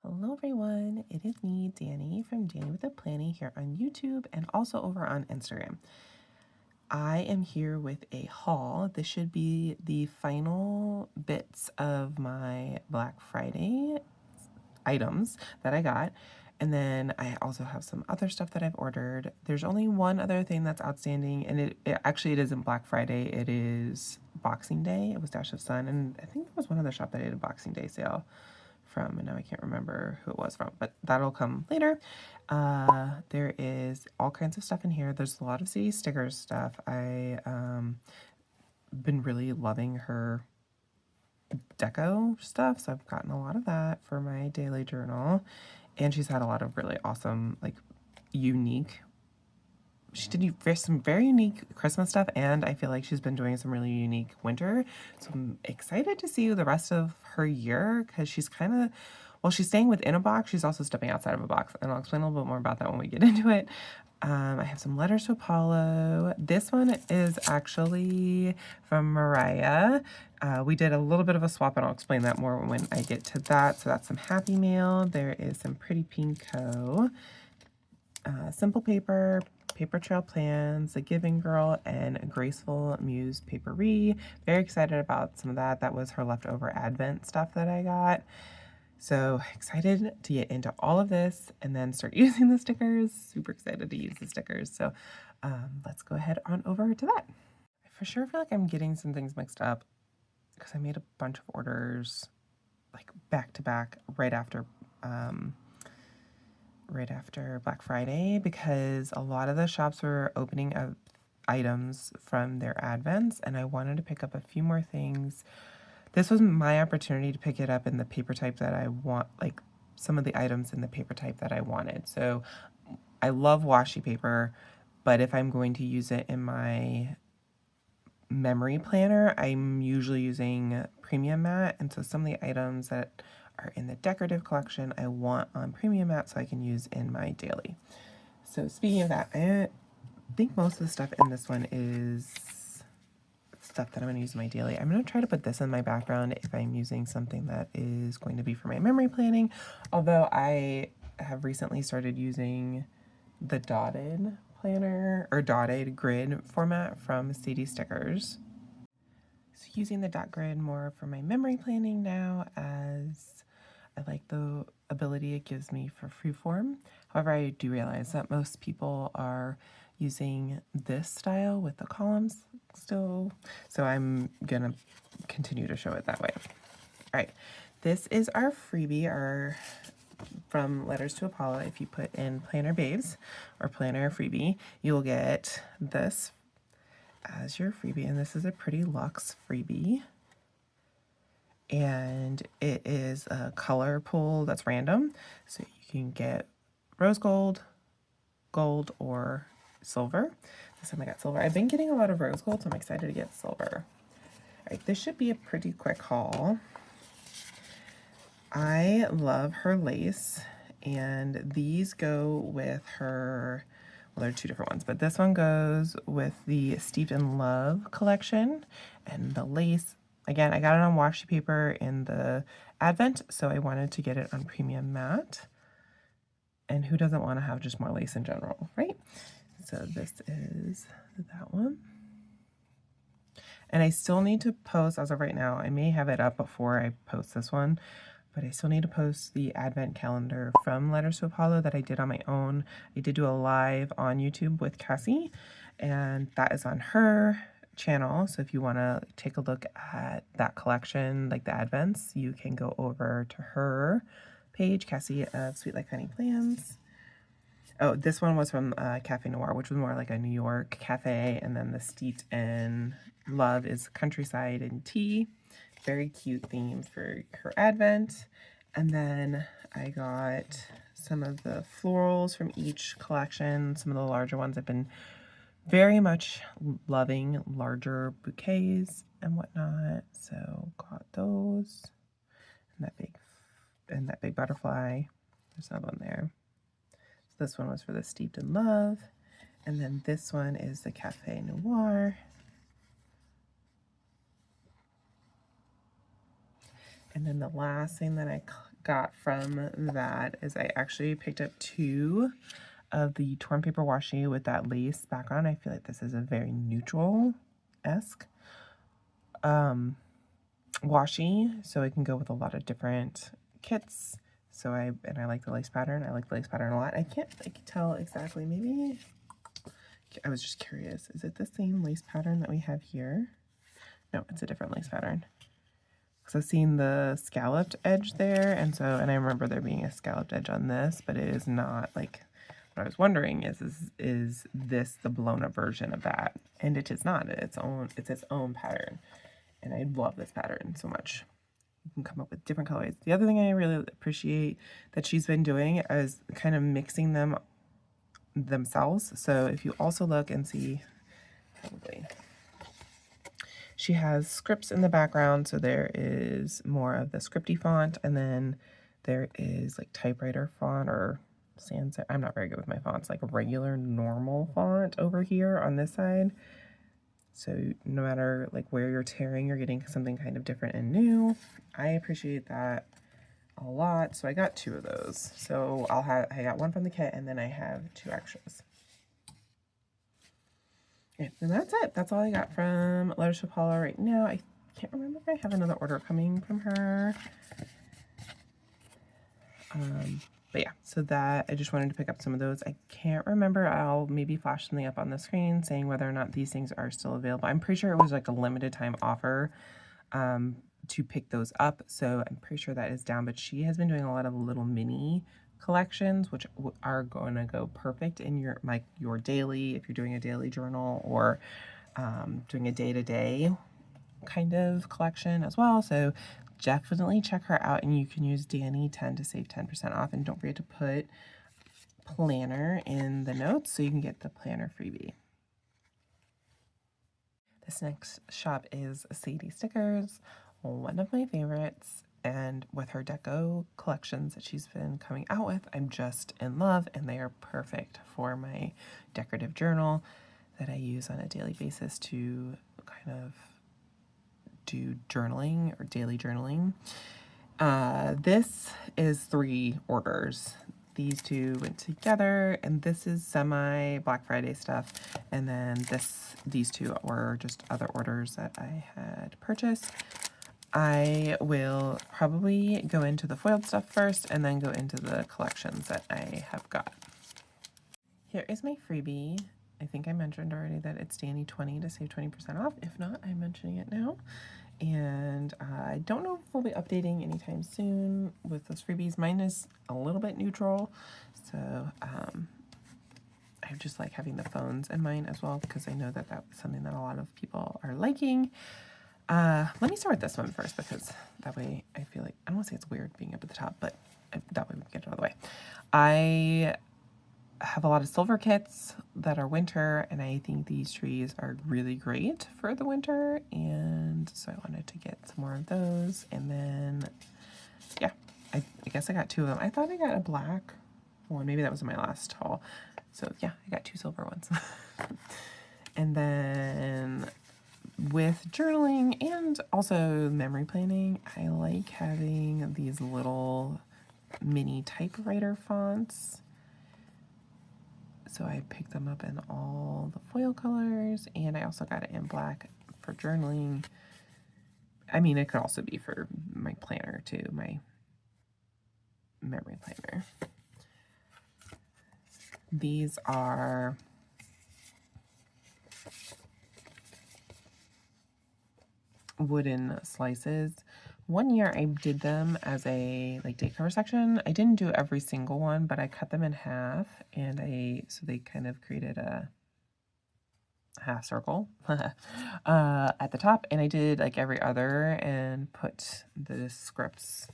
Hello everyone, it is me, Danny from Danny with a Planning here on YouTube and also over on Instagram. I am here with a haul. This should be the final bits of my Black Friday items that I got. And then I also have some other stuff that I've ordered. There's only one other thing that's outstanding, and it isn't Black Friday, it is Boxing Day. It was Dash of Sun, and I think there was one other shop that did a Boxing Day sale from, and now I can't remember who it was from, but that'll come later. There is all kinds of stuff in here. There's a lot of Sadie stickers stuff. I been really loving her deco stuff, so I've gotten a lot of that for my daily journal. And she's had a lot of really awesome, like, unique, she did some very unique Christmas stuff, and I feel like she's been doing some really unique winter. So I'm excited to see the rest of her year, because she's kind of, well, she's staying within a box, she's also stepping outside of a box, and I'll explain a little bit more about that when we get into it. I have some letters to Apollo. This one is actually from Mariah. We did a little bit of a swap, and I'll explain that more when I get to that. So that's some Happy Mail. There is some Pretty Pinko, Simple Paper, Paper Trail Plans, A Giving Girl, and a Graceful Muse Paperie. Very excited about some of that. That was her leftover Advent stuff that I got. So excited to get into all of this and then start using the stickers. Super excited to use the stickers. So let's go ahead on over to that. I for sure feel like I'm getting some things mixed up because I made a bunch of orders like back to back right after Black Friday, because a lot of the shops were opening up items from their advents, and I wanted to pick up a few more things. This was my opportunity to pick it up in the paper type that I want, like some of the items in the paper type that I wanted. So I love washi paper, but if I'm going to use it in my memory planner, I'm usually using premium matte, and so some of the items that are in the decorative collection I want on premium matte so I can use in my daily. So speaking of that, I think most of the stuff in this one is stuff that I'm going to use in my daily. I'm going to try to put this in my background if I'm using something that is going to be for my memory planning, although I have recently started using the dotted planner or dotted grid format from Sadie Stickers. So using the dot grid more for my memory planning now, as I like the ability it gives me for freeform. However, I do realize that most people are using this style with the columns still, so I'm gonna continue to show it that way. All right, this is our freebie, our from Letters to Apollo. If you put in Planner Babes or Planner Freebie, you'll get this as your freebie, and this is a pretty luxe freebie. And it is a color pool that's random, so you can get rose gold, gold, or silver. This time I got silver. I've been getting a lot of rose gold, so I'm excited to get silver. All right, this should be a pretty quick haul. I love her lace, and these go with her, well, there are two different ones, but this one goes with the Steeped in Love collection, and the lace, again, I got it on washi paper in the Advent, so I wanted to get it on premium matte. And who doesn't want to have just more lace in general, right? So this is that one. And I still need to post, as of right now, I may have it up before I post this one, but I still need to post the Advent calendar from Letters to Apollo that I did on my own. I did do a live on YouTube with Cassie, and that is on her channel. So if you want to take a look at that collection, like the Advents, you can go over to her page, Cassie of Sweet Like Honey Plans. Oh, this one was from Cafe Noir, which was more like a New York cafe, and then the Steeped in Love is countryside and tea. Very cute theme for her Advent. And then I got some of the florals from each collection, some of the larger ones. I've been very much loving larger bouquets and whatnot, so got those. And that big butterfly. There's another one there. So this one was for the Steeped in Love, and then this one is the Cafe Noir. And then the last thing that I got from that is I actually picked up 2 of the torn paper washi with that lace background. I feel like this is a very neutral-esque washi, so it can go with a lot of different kits. So I like the lace pattern. I like the lace pattern a lot. I can't tell exactly. Maybe I was just curious. Is it the same lace pattern that we have here? No, it's a different lace pattern. Because I've seen the scalloped edge there, and I remember there being a scalloped edge on this, but it is not like. What I was wondering is this the blown up version of that? And it is not. It's its own pattern, and I love this pattern so much. You can come up with different colorways. The other thing I really appreciate that she's been doing is kind of mixing them themselves. So if you also look and see, probably, she has scripts in the background. So there is more of the scripty font, and then there is like typewriter font or sans. I'm not very good with my fonts, like a regular normal font over here on this side. So no matter like where you're tearing, you're getting something kind of different and new. I appreciate that a lot. So I got 2 of those. So I got 1 from the kit, and then I have 2 extras. Okay, and that's it. That's all I got from Letters to Paula right now. I can't remember if I have another order coming from her. But yeah, so that I just wanted to pick up some of those. I can't remember. I'll maybe flash something up on the screen saying whether or not these things are still available. I'm pretty sure it was like a limited time offer to pick those up. So I'm pretty sure that is down, but she has been doing a lot of little mini collections, which are going to go perfect in your daily, if you're doing a daily journal or doing a day-to-day kind of collection as well. So definitely check her out, and you can use Danny10 to save 10% off. And don't forget to put planner in the notes so you can get the planner freebie. This next shop is Sadie Stickers, one of my favorites, and with her deco collections that she's been coming out with, I'm just in love, and they are perfect for my decorative journal that I use on a daily basis to kind of do journaling or daily journaling. This is 3 orders. These 2 went together, and this is semi Black Friday stuff, and then these 2 were just other orders that I had purchased. I will probably go into the foiled stuff first and then go into the collections that I have got. Here is my freebie. I think I mentioned already that it's Danny20 to save 20% off. If not, I'm mentioning it now. And I don't know if we'll be updating anytime soon with those freebies. Mine is a little bit neutral, so I just like having the phones in mine as well, because I know that that was something that a lot of people are liking. Let me start with this one first, because that way I feel like, I don't want to say it's weird being up at the top, but that way we can get it out of the way. I have a lot of silver kits that are winter, and I think these trees are really great for the winter, and so I wanted to get some more of those. And then yeah, I guess I got 2 of them. I thought I got a black one, maybe that was in my last haul. So yeah, I got 2 silver ones. And then with journaling and also memory planning, I like having these little mini typewriter fonts. So I picked them up in all the foil colors, and I also got it in black for journaling. I mean, it could also be for my planner too, my memory planner. These are wooden slices. One year I did them as a day cover section. I didn't do every single one, but I cut them in half, and so they kind of created a half circle at the top, and I did like every other and put the scripts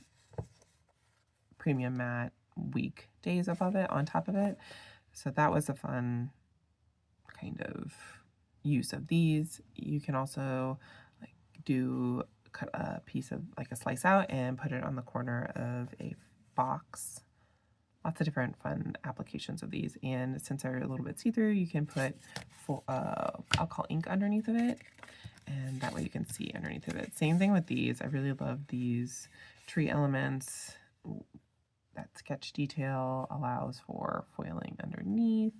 premium matte weekdays above it on top of it. So that was a fun kind of use of these. You can also cut a piece of a slice out and put it on the corner of a box. Lots of different fun applications of these, and since they're a little bit see-through, you can put alcohol ink underneath of it, and that way you can see underneath of it. Same thing with these. I really love these tree elements that sketch detail allows for foiling underneath.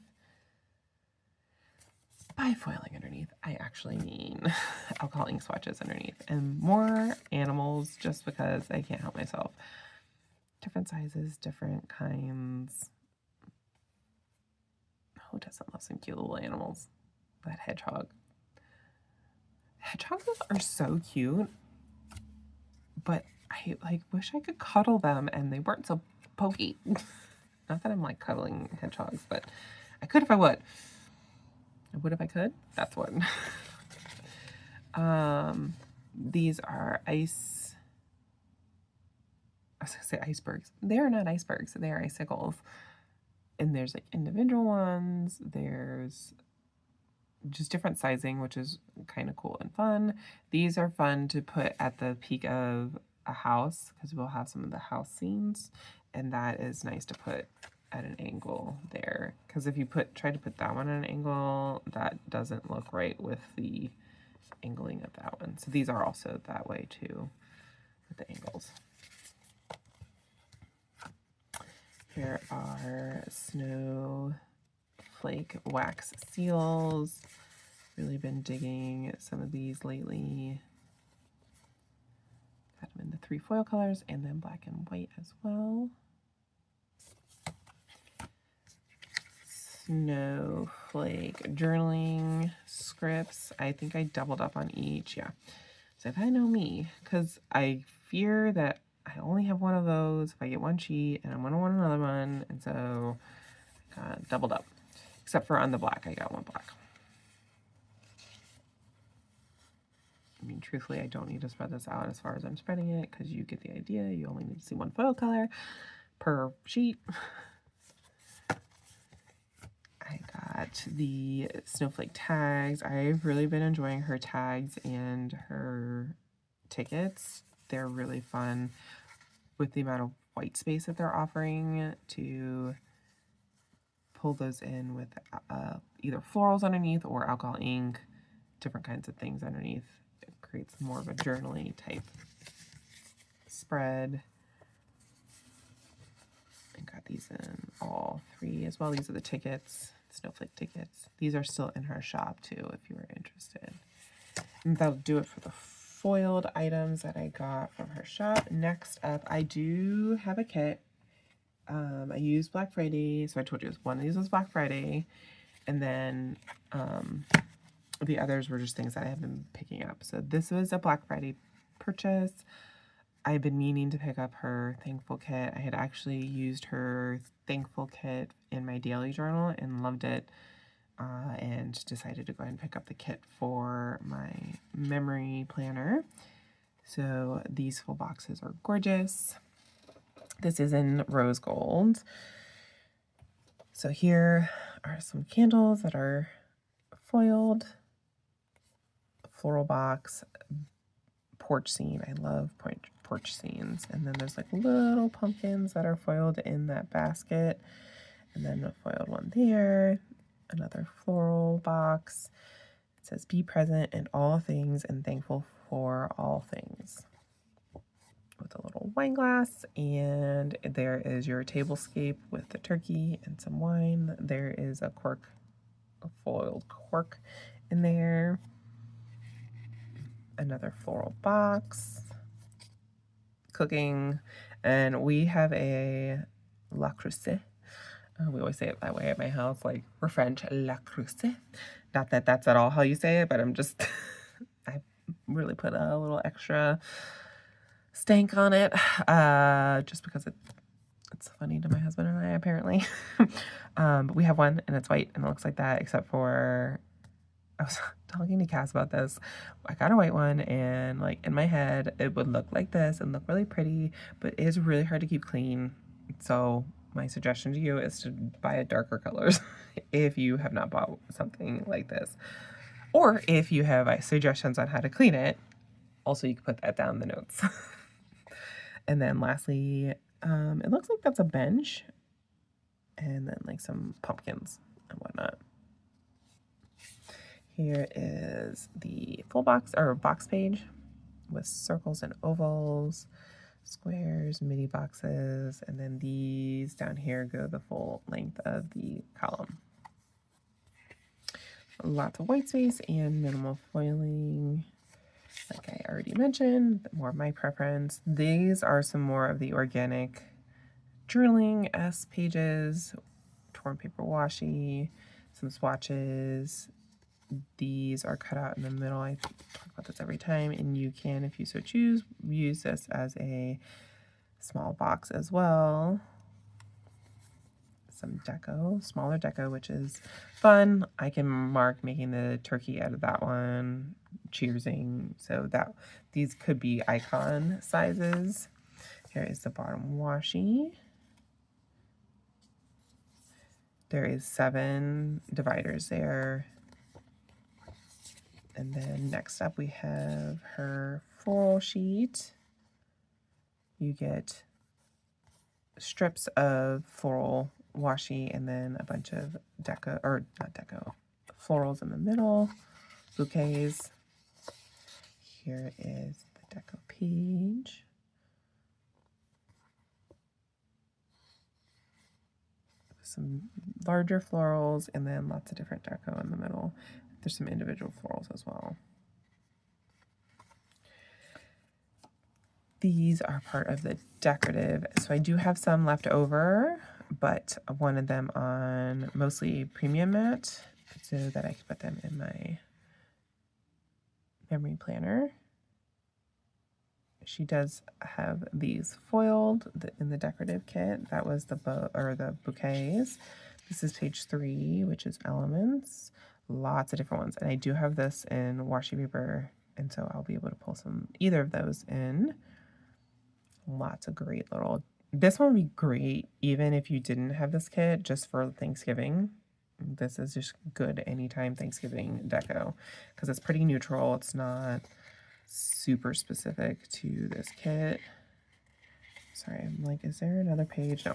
By foiling underneath, I actually mean alcohol ink swatches underneath and more animals just because I can't help myself. Different sizes, different kinds. Who doesn't love some cute little animals? That hedgehog. Hedgehogs are so cute, but I like wish I could cuddle them and they weren't so pokey. Not that I'm like cuddling hedgehogs, but I could if I would. I would if I could. That's what. These are ice. I was gonna say icebergs. They are not icebergs. They are icicles. And there's like individual ones. There's just different sizing, which is kind of cool and fun. These are fun to put at the peak of a house because we'll have some of the house scenes, and that is nice to put at an angle there, because if you try to put that one at an angle, that doesn't look right with the angling of that one. So these are also that way too with the angles. Here are snowflake wax seals. Really been digging some of these lately. Got them in the 3 foil colors and then black and white as well. Snowflake journaling scripts. I think I doubled up on each. Yeah. So if I know me, because I fear that I only have one of those if I get one sheet and I'm going to want another one. And so I got doubled up. Except for on the black, I got one black. I mean, truthfully, I don't need to spread this out as far as I'm spreading it because you get the idea. You only need to see one foil color per sheet. I got the snowflake tags. I've really been enjoying her tags and her tickets. They're really fun with the amount of white space that they're offering to pull those in with either florals underneath or alcohol ink, different kinds of things underneath. It creates more of a journaling type spread. I got these in all 3 as well. These are the tickets, snowflake tickets. These are still in her shop too if you are interested. And that'll do it for the foiled items that I got from her shop. Next up, I do have a kit. I used Black Friday, so I told you one of these was Black Friday, and then the others were just things that I have been picking up. So this was a Black Friday purchase. I've been meaning to pick up her Thankful kit. I had actually used her Thankful kit in my daily journal and loved it, and decided to go ahead and pick up the kit for my memory planner. So these full boxes are gorgeous. This is in rose gold. So here are some candles that are foiled. Floral box, porch scene. I love porch scenes. And then there's like little pumpkins that are foiled in that basket. And then a foiled one there. Another floral box. It says, be present in all things and thankful for all things. With a little wine glass. And there is your tablescape with the turkey and some wine. There is a cork, a foiled cork in there. Another floral box. Cooking. And we have a La Cruce. We always say it that way at my house, like we're French, La Cruce. Not that that's at all how you say it, but I'm just, I really put a little extra stank on it, just because it's funny to my husband and I, apparently. But we have one, and it's white, and it looks like that, except for, I was talking to Cass about this. I got a white one, and like in my head, it would look like this and look really pretty, but it is really hard to keep clean. So my suggestion to you is to buy a darker colors if you have not bought something like this. Or if you have suggestions on how to clean it, also you can put that down in the notes. And then lastly, it looks like that's a bench. And then like some pumpkins and whatnot. Here is the full box or box page with circles and ovals. squares, mini boxes, and then these down here go the full length of the column. Lots of white space and minimal foiling. Like I already mentioned, more of my preference. These are some more of the organic journaling S pages, torn paper washi, some swatches. These are cut out in the middle. I talk about this every time, and you can, if you so choose, use this as a small box as well. Some deco, smaller deco, which is fun. I can mark making the turkey out of that one, cheersing. So that these could be icon sizes. Here is the bottom washi. There is 7 dividers there. And then next up we have her floral sheet. You get strips of floral washi and then a bunch of deco, or not deco, florals in the middle, bouquets. Here is the deco page. Some larger florals and then lots of different deco in the middle. There's some individual florals as well. These are part of the decorative. So I do have some left over, but I wanted them on mostly premium mat so that I could put them in my memory planner. She does have these foiled in the decorative kit. That was the bouquets. This is page 3, which is elements. Lots of different ones. And I do have this in washi paper, and so I'll be able to pull either of those in. Lots of great little, this one would be great even if you didn't have this kit, just for Thanksgiving. This is just good anytime Thanksgiving deco because it's pretty neutral. It's not super specific to this kit. Sorry, I'm like, is there another page? No.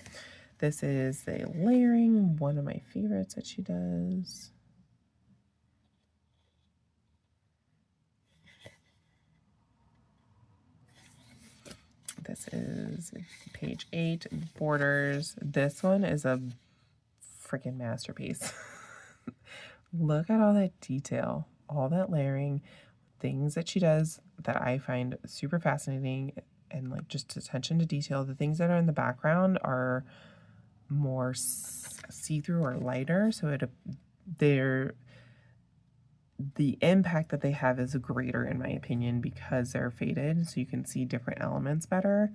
This is the layering, one of my favorites that she does. This is page 8, borders. This one is a freaking masterpiece. Look at all that detail, all that layering, things that she does that I find super fascinating, and like just attention to detail. The things that are in the background are more see-through or lighter, so the impact that they have is greater in my opinion because they're faded, so you can see different elements better.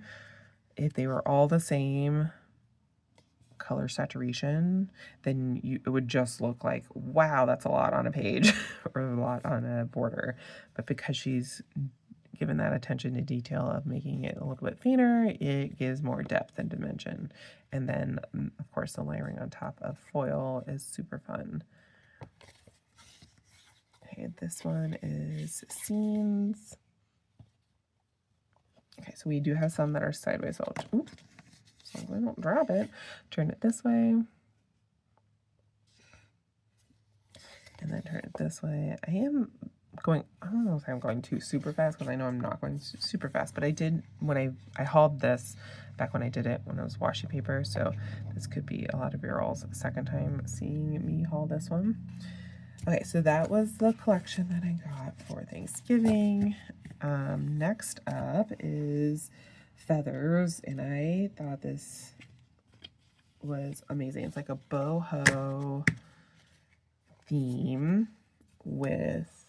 If they were all the same color saturation, then it would just look like, wow, that's a lot on a page or a lot on a border. But because she's given that attention to detail of making it a little bit fainter, it gives more depth and dimension. And then, of course, the layering on top of foil is super fun. Okay, this one is scenes. Okay, so we do have some that are sideways. So oops, so I don't drop it. Turn it this way. And then turn it this way. I am going, I don't know if I'm going too super fast because I know I'm not going super fast, but I did when I hauled this back when I did it when it was washi paper. So this could be a lot of your all's second time seeing me haul this one. Okay, so that was the collection that I got for Thanksgiving. Next up is feathers, and I thought this was amazing. It's like a boho theme with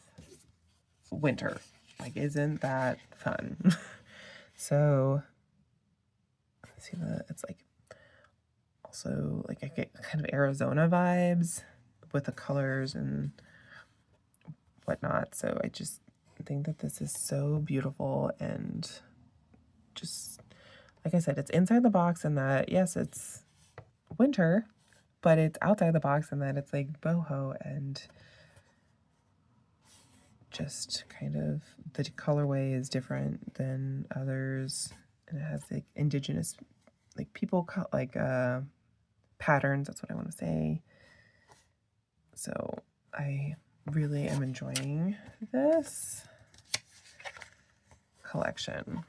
winter. Like, isn't that fun? So, let's see, it's like also like I get kind of Arizona vibes with the colors and whatnot. So I just think that this is so beautiful, and just like I said, it's inside the box in that, yes, it's winter, but it's outside the box in that it's like boho, and just kind of the colorway is different than others, and it has like indigenous, like people like patterns. That's what I want to say. So I really am enjoying this collection.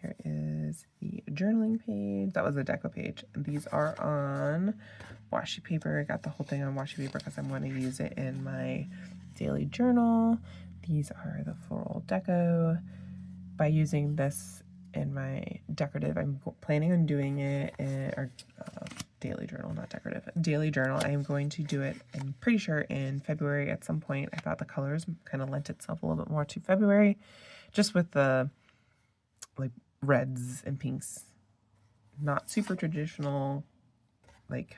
Here is the journaling page. That was a deco page. These are on washi paper. I got the whole thing on washi paper because I'm going to use it in my daily journal. These are the floral deco. By using this in my decorative, I'm planning on doing it in our daily journal, not decorative. Daily journal, I am going to do it, I'm pretty sure, in February at some point. I thought the colors kind of lent itself a little bit more to February, just with the like reds and pinks. Not super traditional. Like,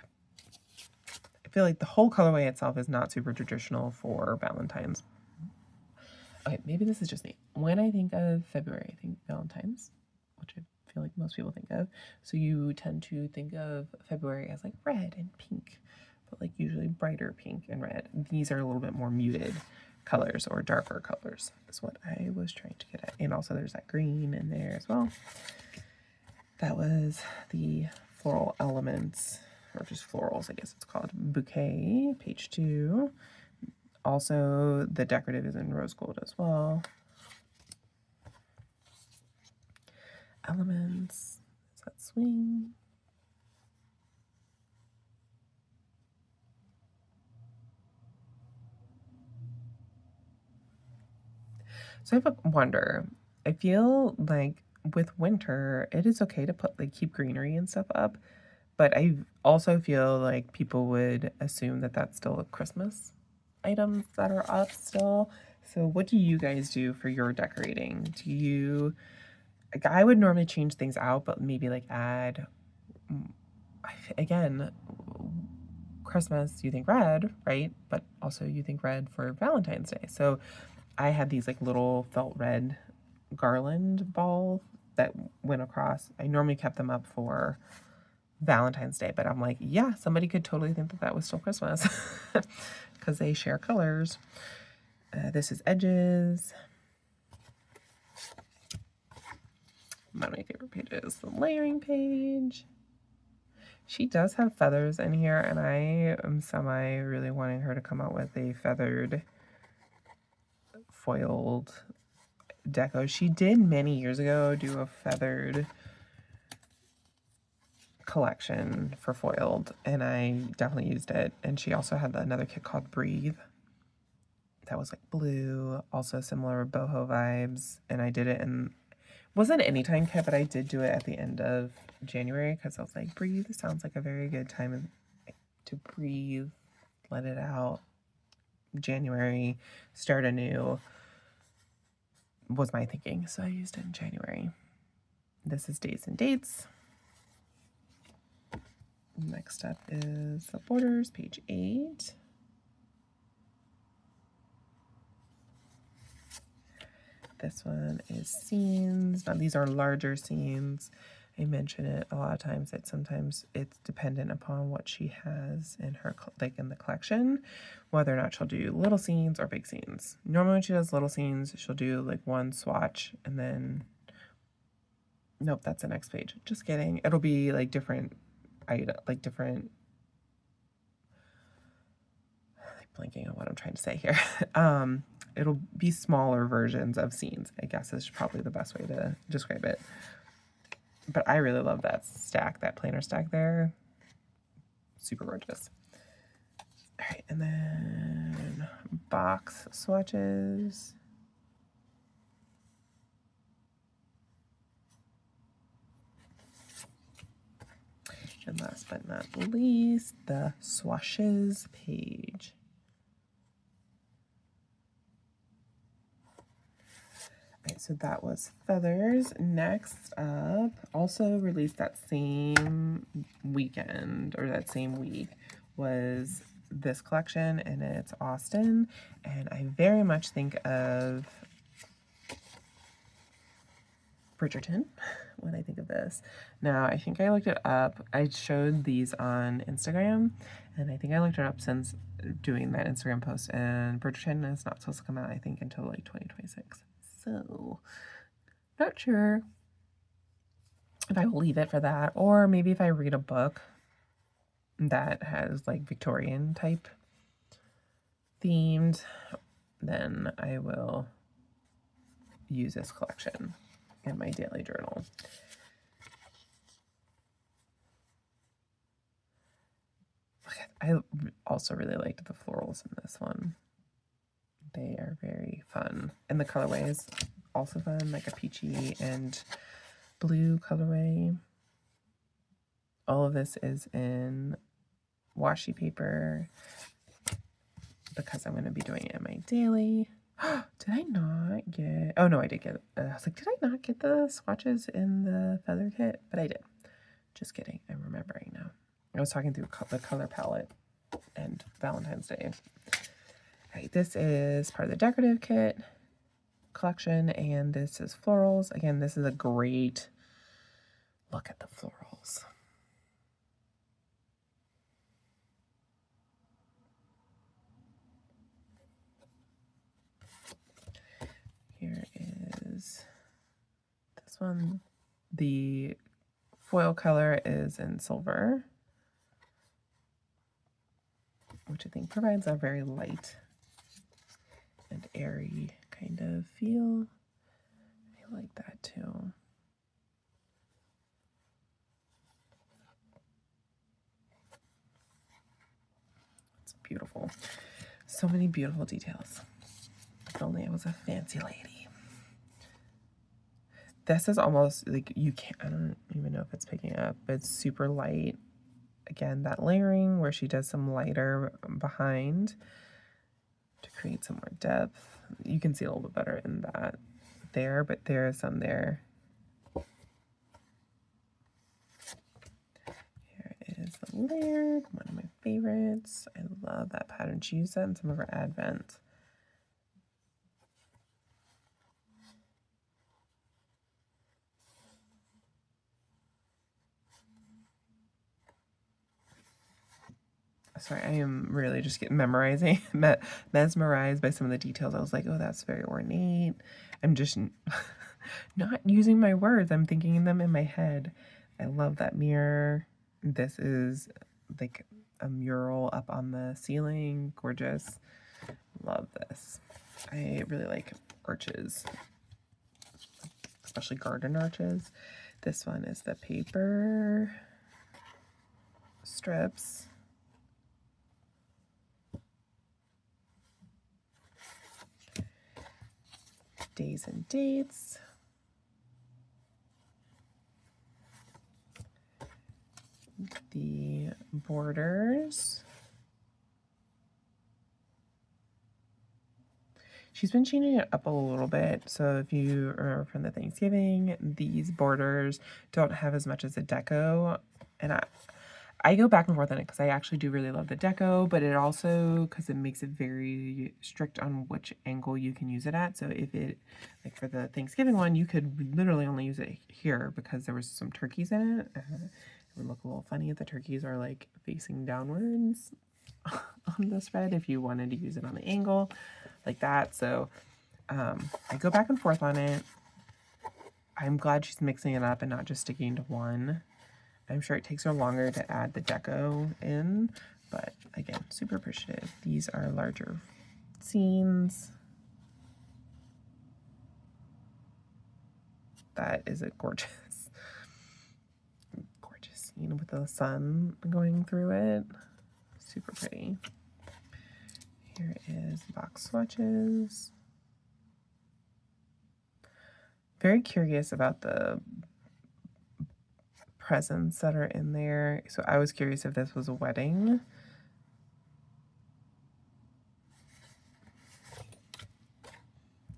I feel like the whole colorway itself is not super traditional for Valentine's. Okay, maybe this is just me. When I think of February, I think Valentine's, which I feel like most people think of. So you tend to think of February as like red and pink, but like usually brighter pink and red. These are a little bit more muted colors or darker colors is what I was trying to get at. And also there's that green in there as well. That was the floral elements, or just florals, I guess it's called. Bouquet, page 2. Also, the decorative is in rose gold as well. Elements, is that swing? So I have a wonder. I feel like with winter, it is okay to put like keep greenery and stuff up, but I also feel like people would assume that that's still a Christmas items that are up still. So what do you guys do for your decorating? Do you, like, I would normally change things out, but maybe like add, again, Christmas, you think red, right? But also you think red for Valentine's Day. So I had these like little felt red garland ball that went across. I normally kept them up for Valentine's Day, but I'm like, yeah, somebody could totally think that that was still Christmas because they share colors. This is edges. One of my favorite pages, the layering page. She does have feathers in here, and I am semi really wanting her to come out with a feathered foiled deco. She did many years ago do a feathered collection for foiled, and I definitely used it. And she also had another kit called Breathe that was like blue, also similar boho vibes, and I did it in, wasn't an anytime kit, but I did do it at the end of January because I was like, breathe sounds like a very good time to breathe, let it out. January, start anew was my thinking, so I used it in January. This is days and dates. Next up is the borders, page 8. This one is scenes. Now these are larger scenes. I mention it a lot of times that sometimes it's dependent upon what she has in her, like in the collection, whether or not she'll do little scenes or big scenes. Normally when she does little scenes, she'll do like one swatch and then, nope, that's the next page. Just kidding. It'll be like different, like different, I'm blanking on what I'm trying to say here. It'll be smaller versions of scenes, I guess is probably the best way to describe it. But I really love that stack, that planner stack there. Super gorgeous. All right, and then box swatches. And last but not least, the swashes page. Right, so that was feathers. Next up, also released that same weekend or that same week, was this collection, and it's Austin. And I very much think of Bridgerton when I think of this. Now, I think I looked it up. I showed these on Instagram, and I think I looked it up since doing that Instagram post, and Bridgerton is not supposed to come out, I think, until like 2026. So, not sure if I will leave it for that, or maybe if I read a book that has like Victorian type themed, then I will use this collection. in my daily journal. I also really liked the florals in this one. They are very fun. And the colorway is also fun, like a peachy and blue colorway. All of this is in washi paper because I'm going to be doing it in my daily. Did I not get... Oh, no, I did get... I was like, did I not get the swatches in the feather kit? But I did. Just kidding. I'm remembering now. I was talking through the color palette and Valentine's Day. All right, this is part of the decorative kit collection, and this is florals. Again, this is a great look at the florals. Here is this one. The foil color is in silver, which I think provides a very light and airy kind of feel. I like that too. It's beautiful. So many beautiful details. If only I was a fancy lady. This is almost like you can't, I don't even know if it's picking up, but it's super light. Again, that layering where she does some lighter behind to create some more depth. You can see a little bit better in that there, but there is some there. Here is the layered, one of my favorites. I love that pattern. She used that in some of her advent. Sorry, I am really just getting mesmerized by some of the details. I was like, oh, that's very ornate. I'm just not using my words. I'm thinking them in my head. I love that mirror. This is like a mural up on the ceiling. Gorgeous. Love this. I really like arches, especially garden arches. This one is the paper strips. Days and dates. The borders. She's been changing it up a little bit. So if you remember from the Thanksgiving, these borders don't have as much as a deco. And I go back and forth on it because I actually do really love the deco, but it also, because it makes it very strict on which angle you can use it at. So if it, like for the Thanksgiving one, you could literally only use it here because there was some turkeys in it. It would look a little funny if the turkeys are like facing downwards on the spread if you wanted to use it on the angle like that. So I go back and forth on it. I'm glad she's mixing it up and not just sticking to one. I'm sure it takes her longer to add the deco in, but again, super appreciative. These are larger scenes. That is a gorgeous, gorgeous scene with the sun going through it. Super pretty. Here is box swatches. Very curious about the presents that are in there. So I was curious if this was a wedding.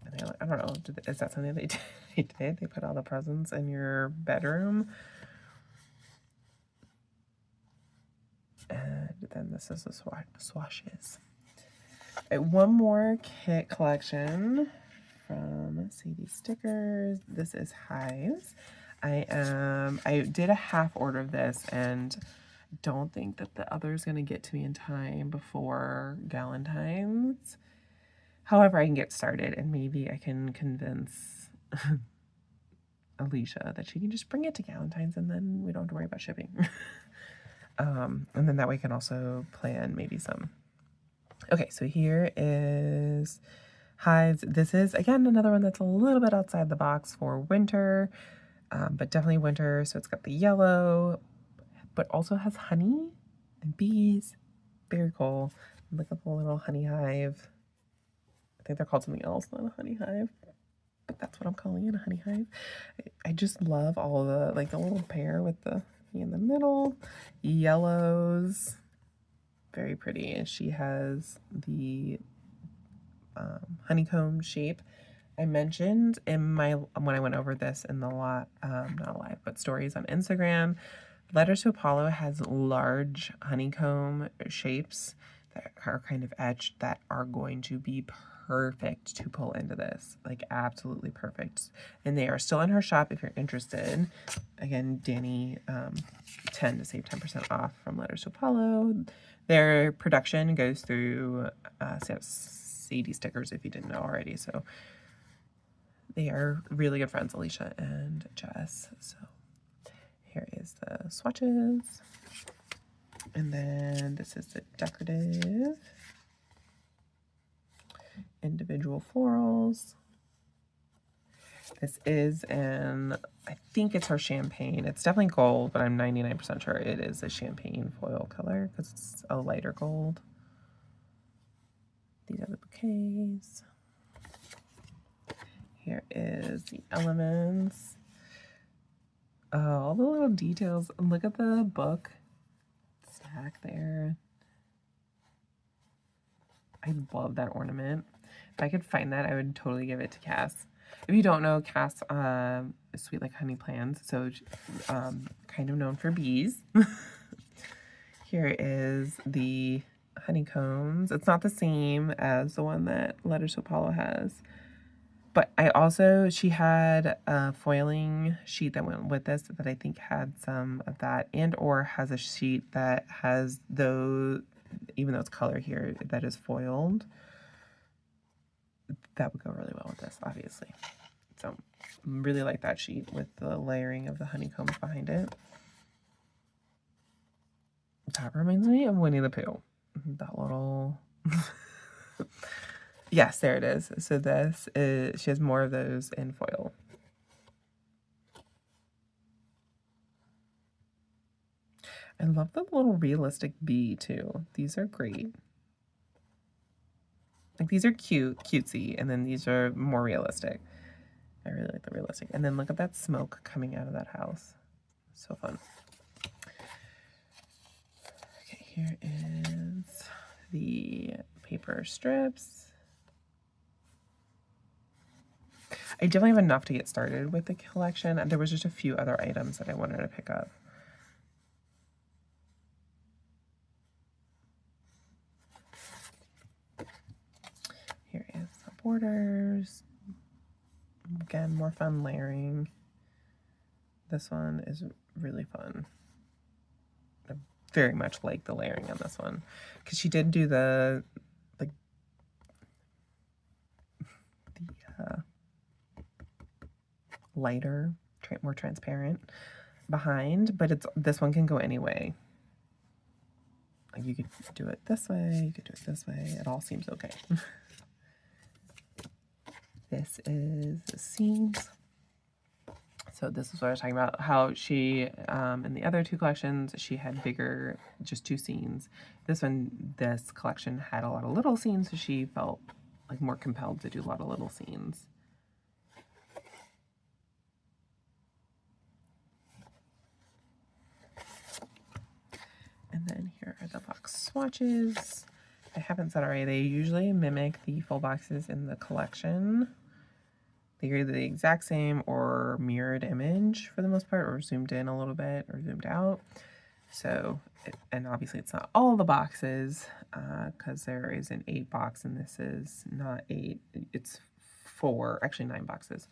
And I don't know, is that something they did? They put all the presents in your bedroom? And then this is the swatches. One more kit collection from Sadie Stickers. This is Hives. I did a half order of this and don't think that the other is going to get to me in time before Galentine's. However, I can get started and maybe I can convince Alicia that she can just bring it to Galentine's and then we don't have to worry about shipping. And then that way I can also plan maybe some. Okay, so here is hives. This is, again, another one that's a little bit outside the box for winter, but definitely winter. So it's got the yellow, but also has honey and bees. Very cool. Look at the little honey hive. I think they're called something else, not a honey hive, but that's what I'm calling it, a honey hive. I just love all the, like the little pear with the in the middle, yellows, very pretty. And she has the honeycomb shape. I mentioned in my, when I went over this in the not live, but stories on Instagram, Letters to Apollo has large honeycomb shapes that are kind of etched that are going to be perfect to pull into this, like absolutely perfect. And they are still in her shop if you're interested. Again, Danny 10 to save 10% off from Letters to Apollo. Their production goes through Sadie stickers if you didn't know already. So they are really good friends, Alicia and Jess. So here is the swatches. And then this is the decorative individual florals. This is I think it's her champagne. It's definitely gold, but I'm 99% sure it is a champagne foil color because it's a lighter gold. These are the bouquets. Here is the elements. Oh, all the little details. Look at the book stack there. I love that ornament. If I could find that, I would totally give it to Cass. If you don't know, Cass is Sweet Like Honey Plans, so kind of known for bees. Here is the honeycombs. It's not the same as the one that Letters to Apollo has. But she had a foiling sheet that went with this that I think had some of that, and or has a sheet that has those, even though it's color here, that is foiled. That would go really well with this, obviously. So really like that sheet with the layering of the honeycombs behind it. That reminds me of Winnie the Pooh. That little... Yes, there it is. So this is, she has more of those in foil. I love the little realistic bee too. These are great. Like these are cutesy, and then these are more realistic. I really like the realistic. And then look at that smoke coming out of that house. So fun. Okay, here is the paper strips. I definitely have enough to get started with the collection. There was just a few other items that I wanted to pick up. Here is the borders. Again, more fun layering. This one is really fun. I very much like the layering on this one because she did do the lighter, more transparent behind, but this one can go any way. Like you could do it this way, you could do it this way. It all seems okay. This is the seams. So this is what I was talking about, how she, in the other two collections, she had bigger, just 2 scenes. This collection had a lot of little scenes, so she felt like more compelled to do a lot of little scenes. And then here are the box swatches. I haven't said already, they usually mimic the full boxes in the collection. They're either the exact same or mirrored image for the most part, or zoomed in a little bit or zoomed out. So, and obviously it's not all the boxes because there is an 8 box and this is not 8, it's 4, actually 9 boxes.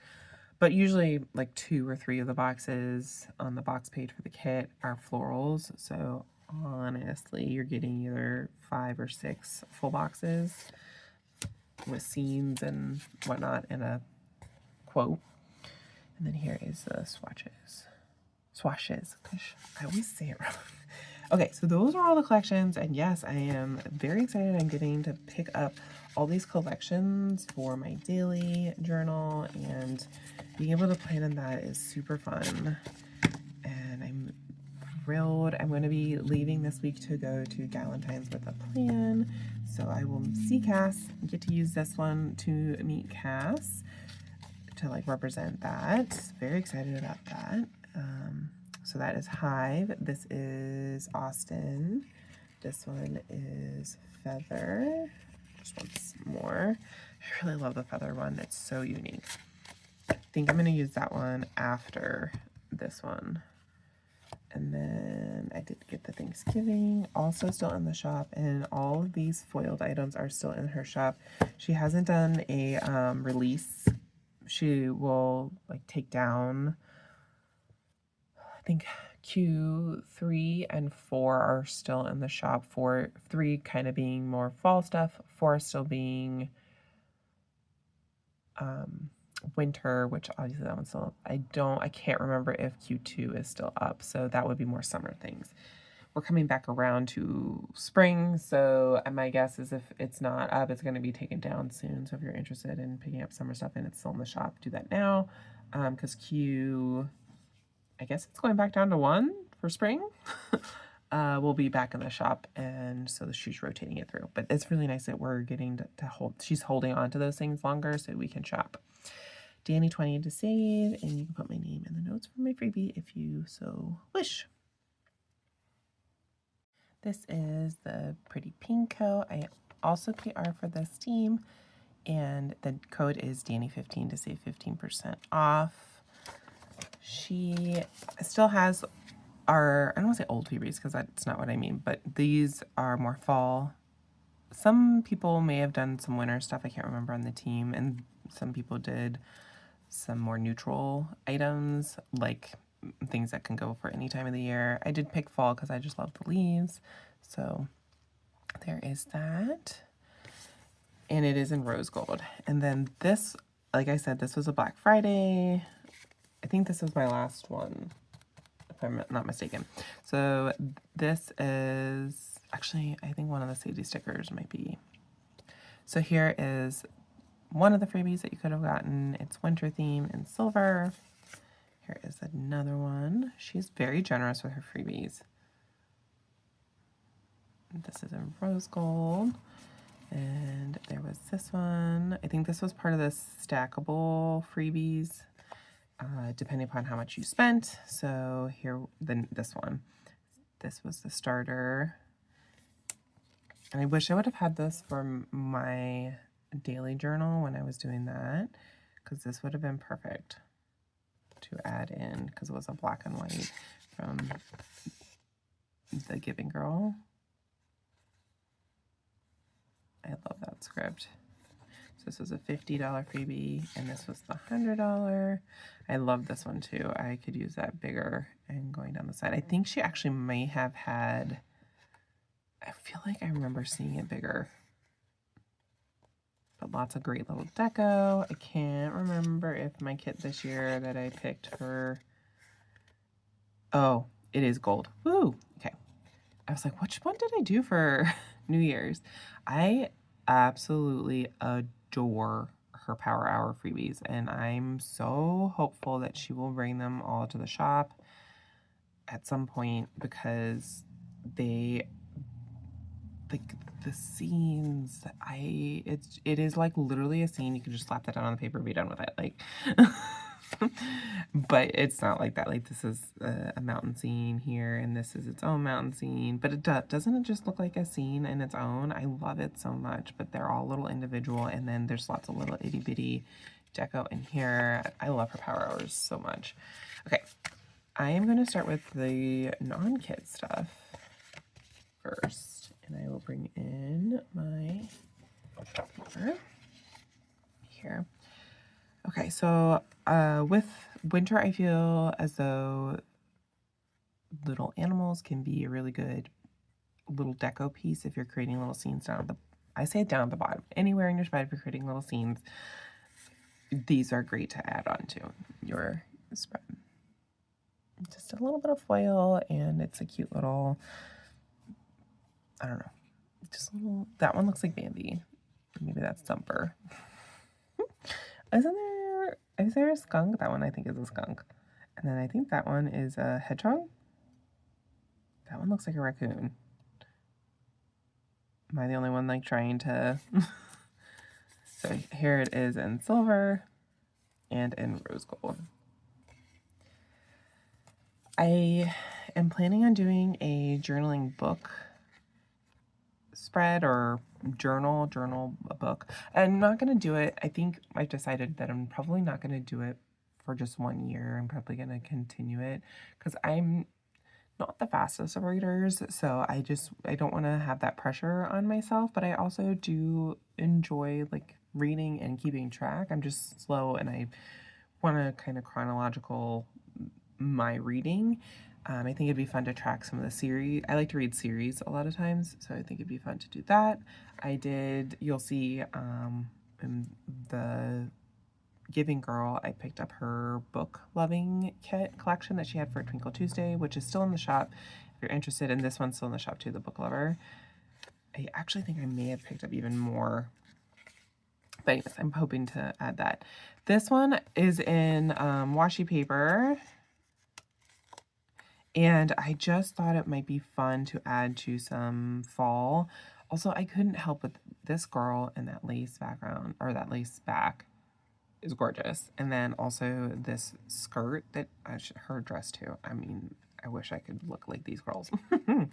But usually like 2 or 3 of the boxes on the box page for the kit are florals. So honestly, you're getting either 5 or 6 full boxes with scenes and whatnot and a quote. And then here is the swatches. Swatches. Gosh, I always say it wrong. Okay, so those are all the collections, and yes, I am very excited. I'm getting to pick up all these collections for my daily journal, and being able to plan in that is super fun. And I'm thrilled. I'm going to be leaving this week to go to Galentine's with a plan, so I will see Cass, get to use this one to meet Cass to like represent that. Very excited about that. So that is Hive. This is Austin. This one is Feather. Just once more. I really love the Feather one. It's so unique. I think I'm going to use that one after this one. And then I did get the Thanksgiving, also still in the shop, and all of these foiled items are still in her shop. She hasn't done a release. She will like take down, I think Q3 and 4 are still in the shop. 3 kind of being more fall stuff, 4 still being winter, which obviously that one's still up. I can't remember if Q2 is still up, so that would be more summer things. We're coming back around to spring, so my guess is if it's not up, it's going to be taken down soon. So if you're interested in picking up summer stuff and it's still in the shop, do that now, because I guess it's going back down to 1 for spring. We'll be back in the shop, and so she's rotating it through. But it's really nice that we're getting to hold, she's holding on to those things longer so we can shop. Danny 20 to save, and you can put my name in the notes for my freebie if you so wish. This is the pretty pink coat. I also PR for this team, and the code is Danny15 to save 15% off. She still has our, I don't want to say old freebies because that's not what I mean, but these are more fall. Some people may have done some winter stuff, I can't remember, on the team, and some people did some more neutral items, like things that can go for any time of the year. I did pick fall because I just love the leaves. So there is that. And it is in rose gold. And then this, like I said, this was a Black Friday. I think this is my last one, if I'm not mistaken. So this is, actually, I think one of the Sadie stickers might be. So here is one of the freebies that you could have gotten. It's winter theme in silver. Here is another one. She's very generous with her freebies. This is in rose gold. And there was this one. I think this was part of the stackable freebies, depending upon how much you spent. So here, then this one. This was the starter. And I wish I would have had this for my daily journal when I was doing that, because this would have been perfect to add in, because it was a black and white from the Giving Girl. I love that script. So this was a $50 freebie, and this was the $100. I love this one too. I could use that bigger and going down the side. I think she actually may have had, I feel like I remember seeing it bigger. But lots of great little deco. I can't remember if my kit this year that I picked for, oh, it is gold. Woo! Okay. I was like, which one did I do for New Year's? I absolutely adore her Power Hour freebies, and I'm so hopeful that she will bring them all to the shop at some point, because they, like, the scenes, it is like literally a scene. You can just slap that down on the paper and be done with it, like. But it's not like that. Like, this is a mountain scene here, and this is its own mountain scene, but doesn't it just look like a scene in its own? I love it so much. But they're all little individual, and then there's lots of little itty bitty deco in here. I love her Power Hours so much. Okay, I am going to start with the non-kit stuff first, and I will bring in my paper here. Okay, so with winter, I feel as though little animals can be a really good little deco piece if you're creating little scenes down at the, I say down at the bottom, anywhere in your spread if you're creating little scenes. These are great to add on to your spread. Just a little bit of foil, and it's a cute little I don't know. Just a little, that one looks like Bambi. Maybe that's Dumper. Is there a skunk? That one I think is a skunk. And then I think that one is a hedgehog. That one looks like a raccoon. Am I the only one like trying to? So here it is in silver and in rose gold. I am planning on doing a journaling book spread or journal a book. I'm not going to do it. I think I've decided that I'm probably not going to do it for just 1 year. I'm probably going to continue it because I'm not the fastest of readers, so I don't want to have that pressure on myself, but I also do enjoy like reading and keeping track. I'm just slow and I want to kind of chronological my reading. I think it'd be fun to track some of the series. I like to read series a lot of times, so I think it'd be fun to do that. You'll see in the Giving Girl, I picked up her book loving kit collection that she had for Twinkle Tuesday, which is still in the shop. If you're interested, and this one's still in the shop too, the Book Lover. I actually think I may have picked up even more. But anyways, I'm hoping to add that. This one is in washi paper. And I just thought it might be fun to add to some fall. Also, I couldn't help with this girl in that lace background, or that lace back is gorgeous. And then also this skirt that her dress too. I mean, I wish I could look like these girls. And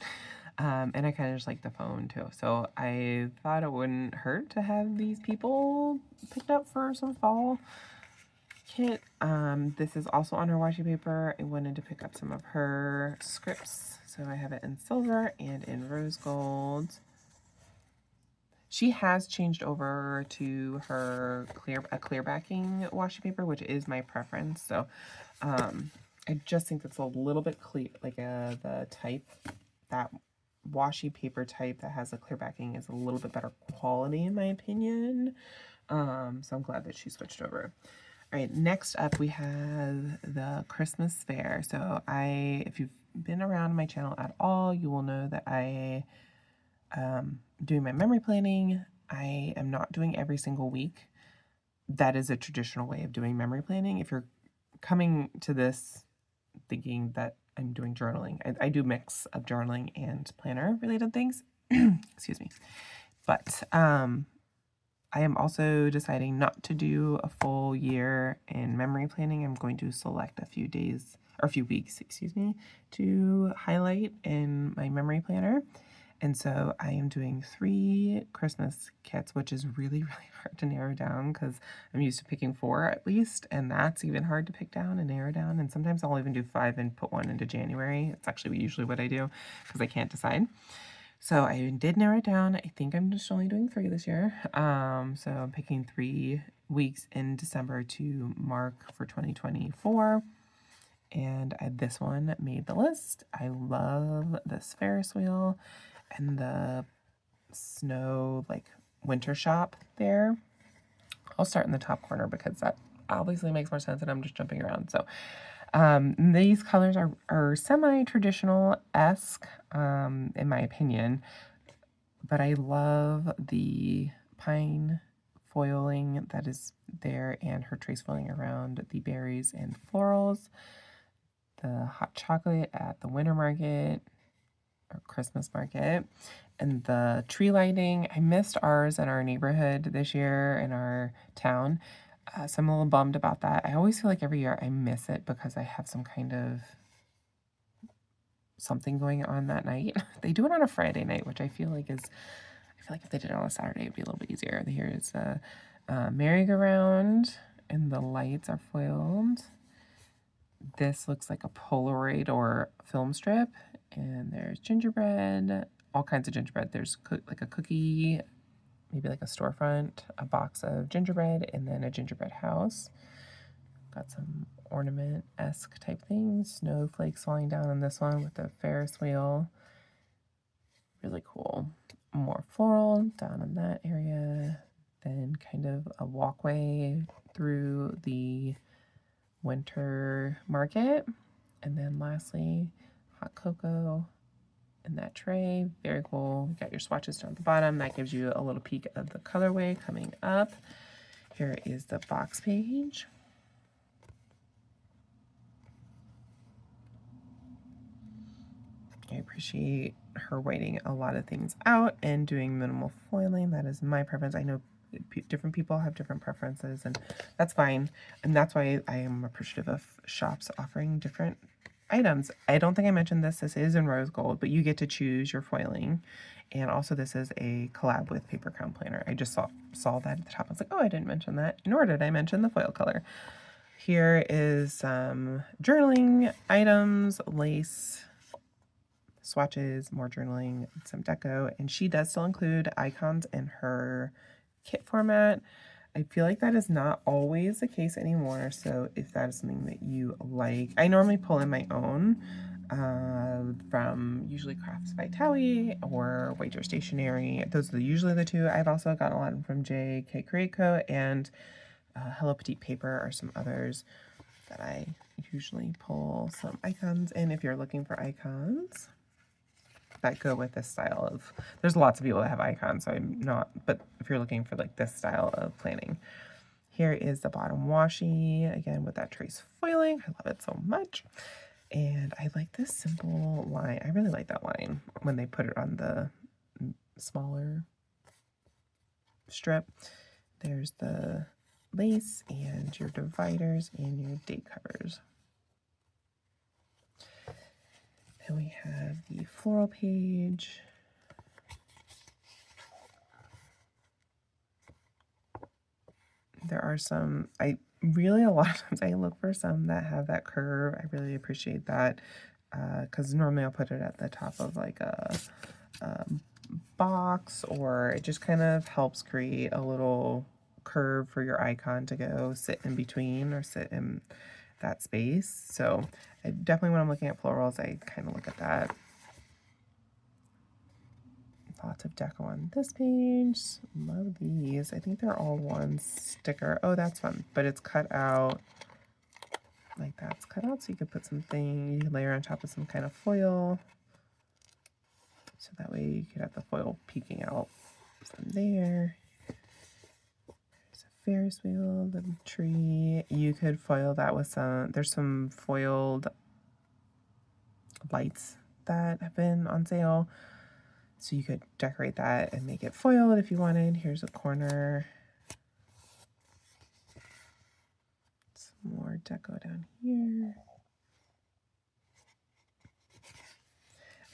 I kind of just like the phone too. So I thought it wouldn't hurt to have these people picked up for some fall kit. This is also on her washi paper. I wanted to pick up some of her scripts. So I have it in silver and in rose gold. She has changed over to her clear backing washi paper, which is my preference. So I just think that's a little bit clear, like the type, that washi paper type that has a clear backing is a little bit better quality in my opinion. So I'm glad that she switched over. All right, next up we have the Christmas fair. So if you've been around my channel at all, you will know that I doing my memory planning. I am not doing every single week. That is a traditional way of doing memory planning. If you're coming to this thinking that I'm doing journaling, I do mix of journaling and planner related things. Excuse me. But I am also deciding not to do a full year in memory planning. I'm going to select a few days or a few weeks, excuse me, to highlight in my memory planner. And so I am doing 3 Christmas kits, which is really, really hard to narrow down because I'm used to picking 4 at least, and that's even hard to pick down and narrow down. And sometimes I'll even do 5 and put 1 into January. It's actually usually what I do because I can't decide. So I did narrow it down. I think I'm just only doing 3 this year. So I'm picking 3 weeks in December to mark for 2024. And this one made the list. I love this Ferris wheel and the snow like winter shop there. I'll start in the top corner because that obviously makes more sense and I'm just jumping around. So these colors are semi-traditional-esque in my opinion, but I love the pine foiling that is there and her trace foiling around the berries and florals. The hot chocolate at the winter market or Christmas market, and the tree lighting. I missed ours in our neighborhood this year in our town. So I'm a little bummed about that. I always feel like every year I miss it because I have some kind of something going on that night. They do it on a Friday night, which I feel like if they did it on a Saturday, it'd be a little bit easier. Here is a merry-go-round, and the lights are foiled. This looks like a Polaroid or film strip, and there's gingerbread, all kinds of gingerbread. There's like a cookie, maybe like a storefront, a box of gingerbread, and then a gingerbread house. Got some ornament-esque type things. Snowflakes falling down on this one with the Ferris wheel. Really cool. More floral down in that area. Then kind of a walkway through the winter market. And then lastly, hot cocoa in that tray. Very cool. You got your swatches down at the bottom. That gives you a little peek of the colorway coming up. Here is the box page. I appreciate her writing a lot of things out and doing minimal foiling. That is my preference. I know different people have different preferences, and that's fine. And that's why I am appreciative of shops offering different items. I don't think I mentioned this. This is in rose gold, but you get to choose your foiling. And also this is a collab with Paper Crown Planner. I just saw that at the top. I was like, oh, I didn't mention that, nor did I mention the foil color. Here is some journaling items, lace, swatches, more journaling, some deco, and she does still include icons in her kit format. I feel like that is not always the case anymore, so if that is something that you like, I normally pull in my own from usually Crafts by Towie or Wager Stationery. Those are usually the two. I've also gotten a lot from J.K. Create Co. and Hello Petite Paper are some others that I usually pull some icons in if you're looking for icons that go with this style of, there's lots of people that have icons, so I'm not, but if you're looking for like this style of planning. Here is the bottom washi, again with that trace foiling. I love it so much. And I like this simple line. I really like that line when they put it on the smaller strip. There's the lace and your dividers and your date covers. Then we have the floral page. There are some, a lot of times I look for some that have that curve. I really appreciate that because normally I'll put it at the top of like a box, or it just kind of helps create a little curve for your icon to go sit in between or sit in that space. So I definitely, when I'm looking at florals, I kind of look at that. Lots of deco on this page. Love these. I think they're all one sticker. Oh, that's fun. But it's cut out. Like that's cut out, so you could put something, you could layer on top of some kind of foil. So that way you could have the foil peeking out from there. There's a Ferris wheel, the tree. You could foil that with some, there's some foiled lights that have been on sale. So you could decorate that and make it foiled if you wanted. Here's a corner. Some more deco down here.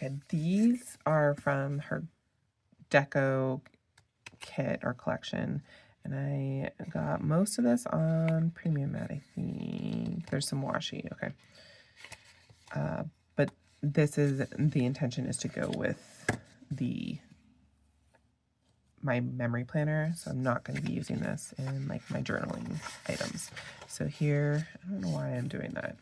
And these are from her deco kit or collection. And I got most of this on Premium Mat, I think. There's some washi, okay. But this is, the intention is to go with my memory planner, so I'm not going to be using this in like my journaling items. So here, I don't know why I'm doing that,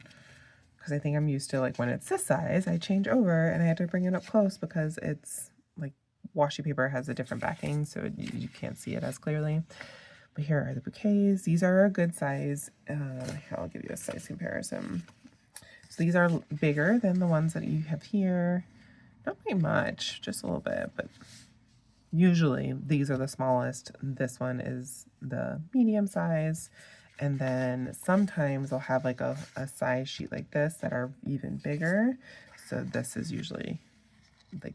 because I think I'm used to like when it's this size, I change over and I had to bring it up close because it's like washi paper has a different backing, so you can't see it as clearly. But here are the bouquets. These are a good size. I'll give you a size comparison. So these are bigger than the ones that you have here. Not by much, just a little bit, but usually these are the smallest. This one is the medium size. And then sometimes they'll have like a size sheet like this that are even bigger. So this is usually like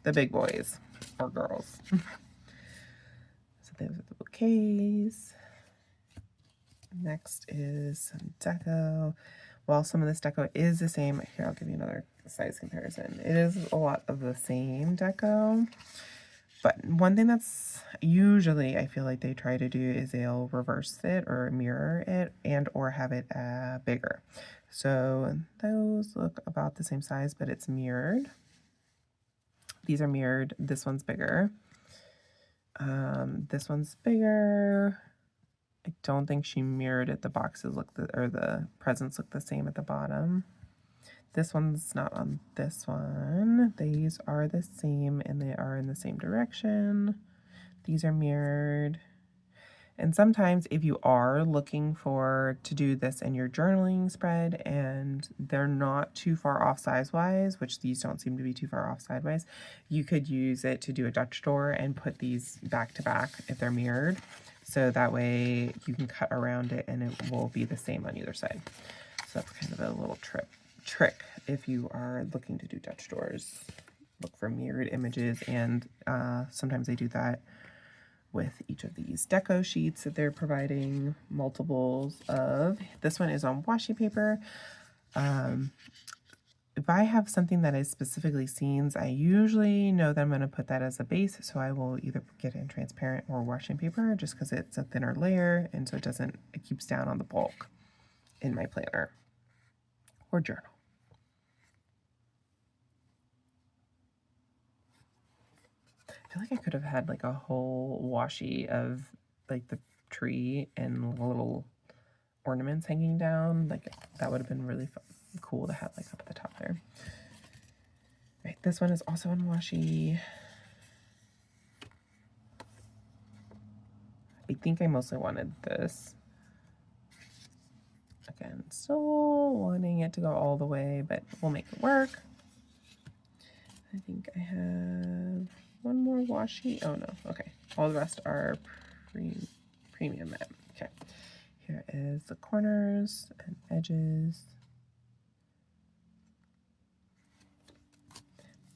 the big boys or girls. So those are the bouquets. Next is some deco. While some of this deco is the same, here I'll give you another size comparison. It is a lot of the same deco, but one thing that's usually I feel like they try to do is they'll reverse it or mirror it and or have it bigger. So those look about the same size, but it's mirrored. These are mirrored. This one's bigger. This one's bigger. I don't think she mirrored it. The boxes look, or the presents look the same at the bottom. This one's not on this one. These are the same and they are in the same direction. These are mirrored. And sometimes if you are looking to do this in your journaling spread and they're not too far off size-wise, which these don't seem to be too far off sideways, you could use it to do a Dutch door and put these back to back if they're mirrored. So that way you can cut around it and it will be the same on either side. So that's kind of a little trick if you are looking to do Dutch doors. Look for mirrored images, and sometimes they do that with each of these deco sheets that they're providing multiples of. This one is on washi paper. If I have something that is specifically scenes, I usually know that I'm going to put that as a base, so I will either get it in transparent or washing paper just because it's a thinner layer, and so it keeps down on the bulk in my planner or journal. I feel like I could have had like a whole washi of like the tree and little ornaments hanging down. Like that would have been really cool to have like up at the top there. Right, this one is also on washi. I think I mostly wanted this. Again, still wanting it to go all the way, but we'll make it work. I think I have one more washi. Oh no, okay. All the rest are premium matte. Okay, here is the corners and edges.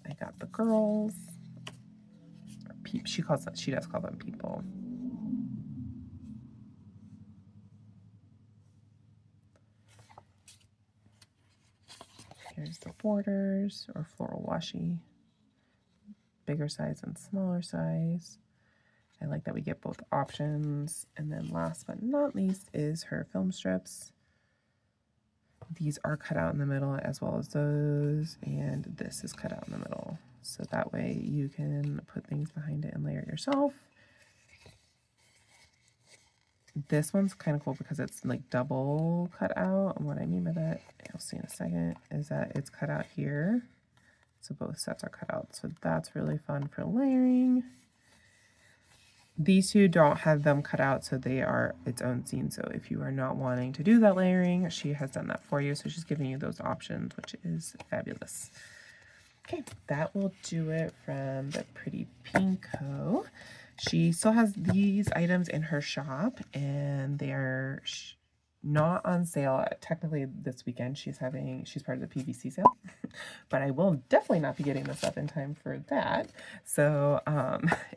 I got the girls. She does call them people. Here's the borders or floral washi. Bigger size and smaller size. I like that we get both options. And then last but not least is her film strips. These are cut out in the middle as well as those, and this is cut out in the middle. So that way you can put things behind it and layer it yourself. This one's kind of cool because it's like double cut out. And what I mean by that, you'll see in a second, is that it's cut out here. So both sets are cut out. So that's really fun for layering. These two don't have them cut out, so they are its own scene. So if you are not wanting to do that layering, she has done that for you. So she's giving you those options, which is fabulous. Okay, that will do it from the Pretty Pinko. She still has these items in her shop, and they are not on sale. Technically this weekend she's part of the PVC sale, but I will definitely not be getting this up in time for that. So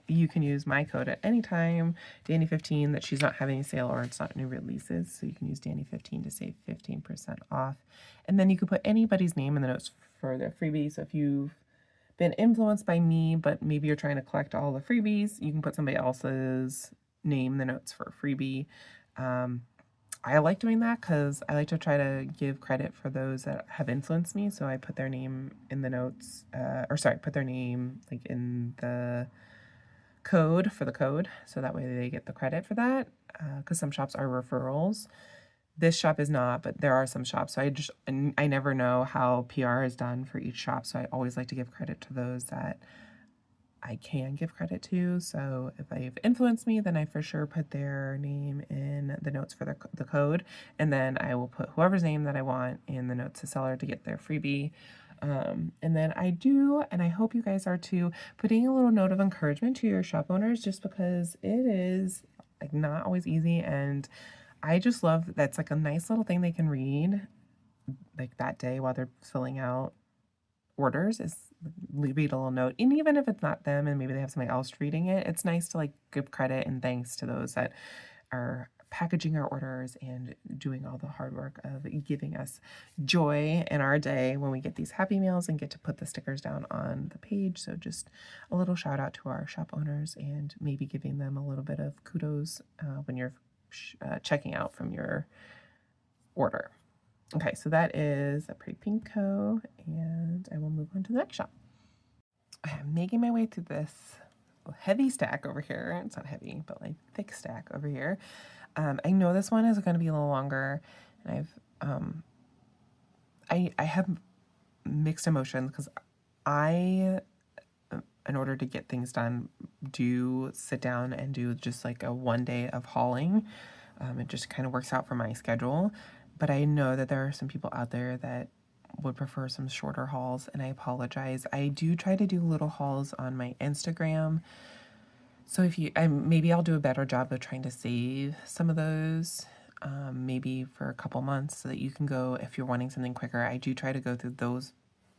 you can use my code at any time, Danny15, that she's not having a sale or it's not new releases. So you can use Danny15 to save 15% off. And then you can put anybody's name in the notes for their freebie. So if you've been influenced by me, but maybe you're trying to collect all the freebies, you can put somebody else's name in the notes for a freebie. I like doing that because I like to try to give credit for those that have influenced me. So I put their name in the notes, put their name like in the code for the code. So that way they get the credit for that. Because some shops are referrals. This shop is not, but there are some shops. So I never know how PR is done for each shop. So I always like to give credit to those that I can give credit to. So if they've influenced me, then I for sure put their name in the notes for the code. And then I will put whoever's name that I want in the notes to seller to get their freebie. And then I do, and I hope you guys are too, putting a little note of encouragement to your shop owners, just because it is like not always easy. And I just love that's like a nice little thing they can read like that day while they're filling out orders, is read a little note. And even if it's not them and maybe they have somebody else reading it, it's nice to like give credit and thanks to those that are packaging our orders and doing all the hard work of giving us joy in our day when we get these happy meals and get to put the stickers down on the page. So just a little shout out to our shop owners and maybe giving them a little bit of kudos when you're checking out from your order. Okay, so that is a Pretty Pinko, and I will move on to the next shop. I'm making my way through this heavy stack over here. It's not heavy, but like thick stack over here. I know this one is going to be a little longer, and I have mixed emotions because I in order to get things done, do sit down and do just like a 1 day of hauling. It just kind of works out for my schedule. But I know that there are some people out there that would prefer some shorter hauls, and I apologize. I do try to do little hauls on my Instagram. So if you, maybe I'll do a better job of trying to save some of those, maybe for a couple months so that you can go, if you're wanting something quicker. I do try to go through those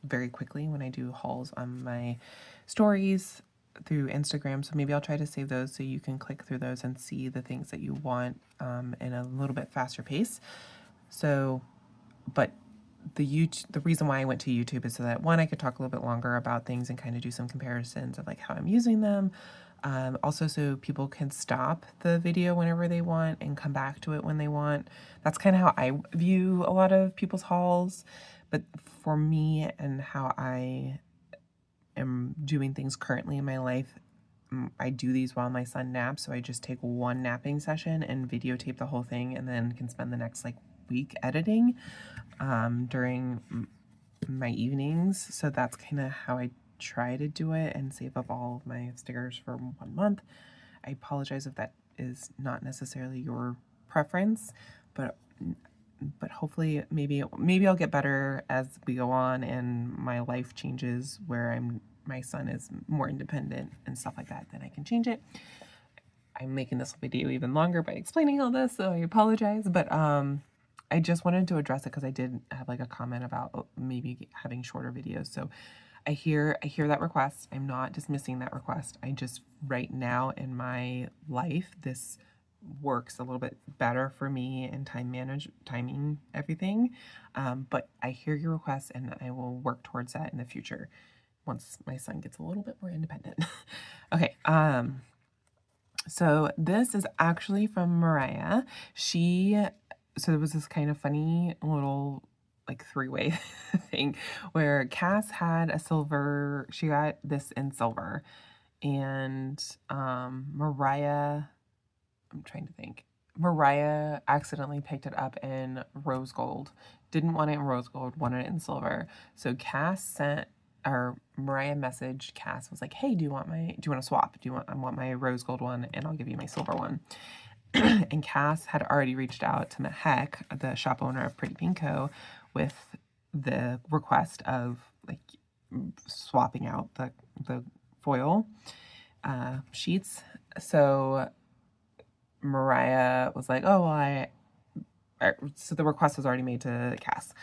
very quickly when I do hauls on my stories through Instagram. So maybe I'll try to save those so you can click through those and see the things that you want in a little bit faster pace. So, but the reason why I went to YouTube is so that, one, I could talk a little bit longer about things and kind of do some comparisons of like how I'm using them. Also, so people can stop the video whenever they want and come back to it when they want. That's kind of how I view a lot of people's hauls. But for me and how I am doing things currently in my life, I do these while my son naps. So I just take one napping session and videotape the whole thing, and then can spend the next like week editing during my evenings. So that's kind of how I try to do it and save up all of my stickers for 1 month. I apologize if that is not necessarily your preference, but hopefully maybe I'll get better as we go on and my life changes where my son is more independent and stuff like that, then I can change it. I'm making this video even longer by explaining all this, so I apologize, but I just wanted to address it because I did have like a comment about maybe having shorter videos. So I hear that request. I'm not dismissing that request. I just, right now in my life, this works a little bit better for me and timing everything. But I hear your request, and I will work towards that in the future once my son gets a little bit more independent. Okay. So this is actually from Mariah. So there was this kind of funny little like three-way thing where Cass had a silver, she got this in silver, and Mariah, I'm trying to think, Mariah accidentally picked it up in rose gold, didn't want it in rose gold, wanted it in silver. So Mariah messaged Cass, was like, hey, do you want to swap? I want my rose gold one and I'll give you my silver one. And Cass had already reached out to Mehek, the shop owner of Pretty Pinko, with the request of like swapping out the foil sheets. So Mariah was like, oh, well, so the request was already made to Cass.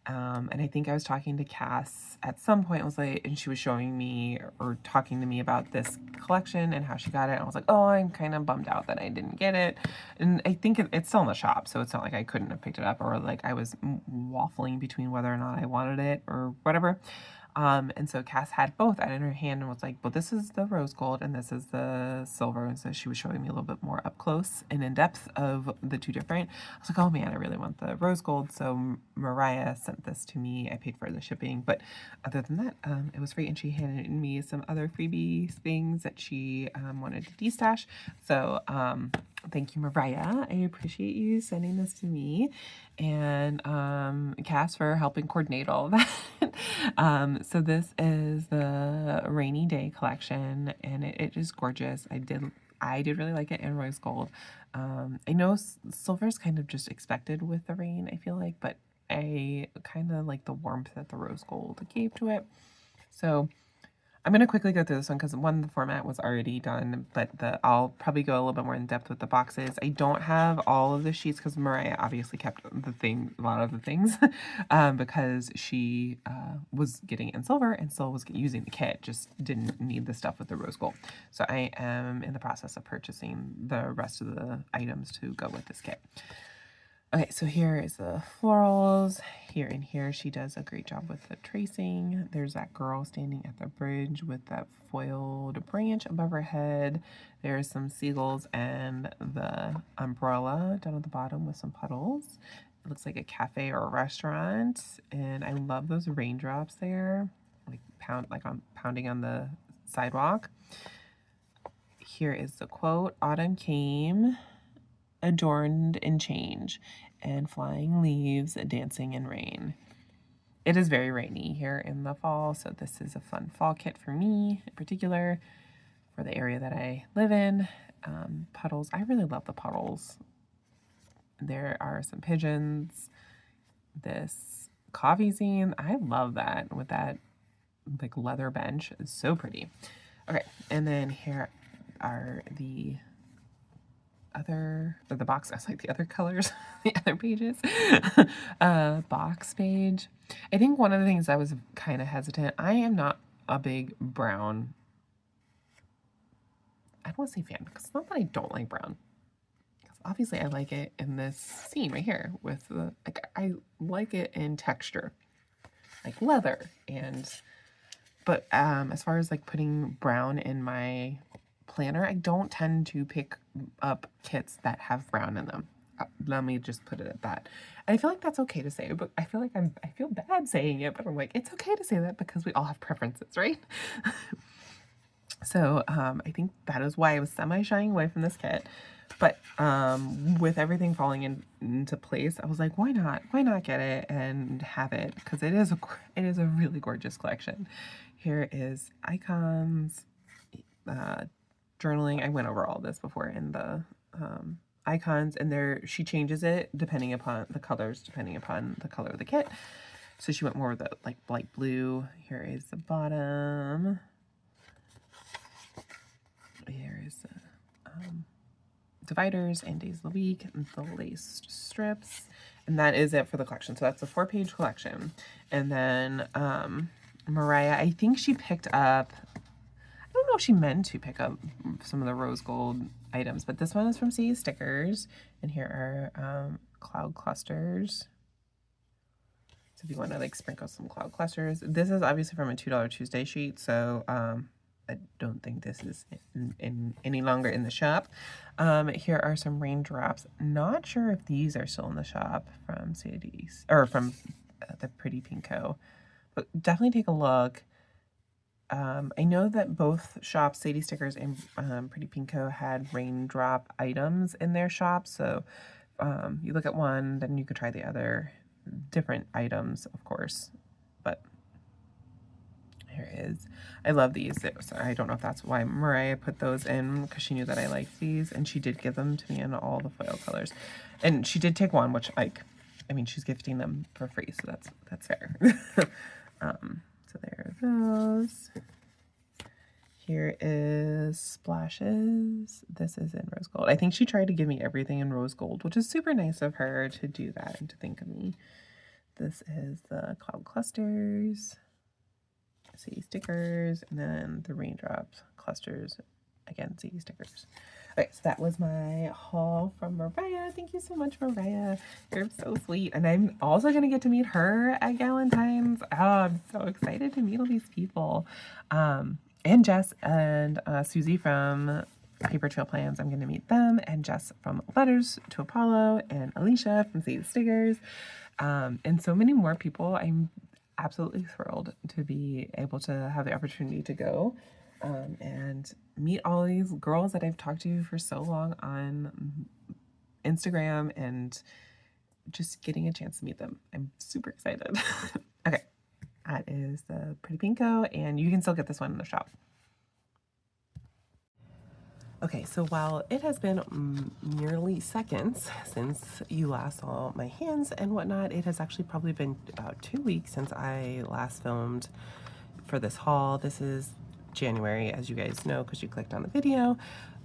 And I think I was talking to Cass at some point, and she was showing me or talking to me about this collection and how she got it. And I was like, oh, I'm kind of bummed out that I didn't get it. And I think it's still in the shop, so it's not like I couldn't have picked it up, or like I was waffling between whether or not I wanted it or whatever. And so Cass had both out in her hand and was like, well, this is the rose gold and this is the silver. And so she was showing me a little bit more up close and in depth of the two different. I was like, oh man, I really want the rose gold. So Mariah sent this to me. I paid for the shipping, but other than that, it was free. And she handed me some other freebie things that she wanted to destash. So thank you, Mariah. I appreciate you sending this to me, and Cass for helping coordinate all of that. So this is the rainy day collection, and it is gorgeous. I did really like it in rose gold. I know silver is kind of just expected with the rain, I feel like, but I kind of like the warmth that the rose gold gave to it. So I'm going to quickly go through this one because the format was already done, but I'll probably go a little bit more in depth with the boxes. I don't have all of the sheets because Mariah obviously kept a lot of the things, because she was getting it in silver and still was using the kit, just didn't need the stuff with the rose gold. So I am in the process of purchasing the rest of the items to go with this kit. Okay, so here is the florals. Here she does a great job with the tracing. There's that girl standing at the bridge with that foiled branch above her head. There's some seagulls and the umbrella down at the bottom with some puddles. It looks like a cafe or a restaurant, and I love those raindrops there, like pounding on the sidewalk. Here is the quote: "Autumn came, adorned in change, and flying leaves dancing in rain." It is very rainy here in the fall, so this is a fun fall kit for me in particular, for the area that I live in. Puddles, I really love the puddles. There are some pigeons. This coffee scene, I love that with that like leather bench. It's so pretty. Okay, and then here are the box, I was like the other colors, the other pages. Box page. I think one of the things I was kind of hesitant, I am not a big brown, I don't want to say fan, because it's not that I don't like brown. Obviously I like it in this scene right here with the, like, I like it in texture, like leather, but as far as like putting brown in my planner, I don't tend to pick up kits that have brown in them. Let me just put it at that. And I feel like that's okay to say, but I feel like I feel bad saying it, but I'm like, it's okay to say that because we all have preferences, right? So I think that is why I was semi-shying away from this kit. But with everything falling into place, I was like, why not? Why not get it and have it? Because it is a really gorgeous collection. Here is icons, journaling. I went over all this before in the icons, and there she changes it depending upon the colors, depending upon the color of the kit. So she went more with the like light blue. Here is the bottom. Here is the dividers and days of the week and the laced strips, and that is it for the collection. So that's a 4-page collection. And then Mariah, I think she picked up, I don't know if she meant to pick up some of the rose gold items, but this one is from Sadie Stickers, and here are cloud clusters. So if you want to like sprinkle some cloud clusters, this is obviously from a $2 Tuesday sheet, so I don't think this is in any longer in the shop. Here are some raindrops. Not sure if these are still in the shop from Sadie's, or from the Pretty Pinko, but definitely take a look. I know that both shops, Sadie Stickers and Pretty Pinko, had raindrop items in their shop. So you look at one, then you could try the other. Different items, of course, but here is, I love these. So I don't know if that's why Mariah put those in, because she knew that I liked these, and she did give them to me in all the foil colors. And she did take one, which I mean, she's gifting them for free, so that's fair. So there are those. Here is splashes. This is in rose gold. I think she tried to give me everything in rose gold, which is super nice of her to do that and to think of me. This is the cloud clusters, Sadie Stickers, and then the raindrops clusters, again, Sadie Stickers. Okay, so that was my haul from Mariah. Thank you so much, Mariah. You're so sweet. And I'm also going to get to meet her at Galentine's. Oh, I'm so excited to meet all these people. And Jess and Susie from Paper Trail Plans, I'm going to meet them. And Jess from Letters to Apollo, and Alicia from Sadie Stickers. And so many more people. I'm absolutely thrilled to be able to have the opportunity to go and meet all these girls that I've talked to for so long on Instagram, and just getting a chance to meet them. I'm super excited. Okay, that is the Pretty Pinko, and you can still get this one in the shop. Okay, so while it has been merely seconds since you last saw my hands and whatnot, it has actually probably been about 2 weeks since I last filmed for this haul. This is January, as you guys know, because you clicked on the video.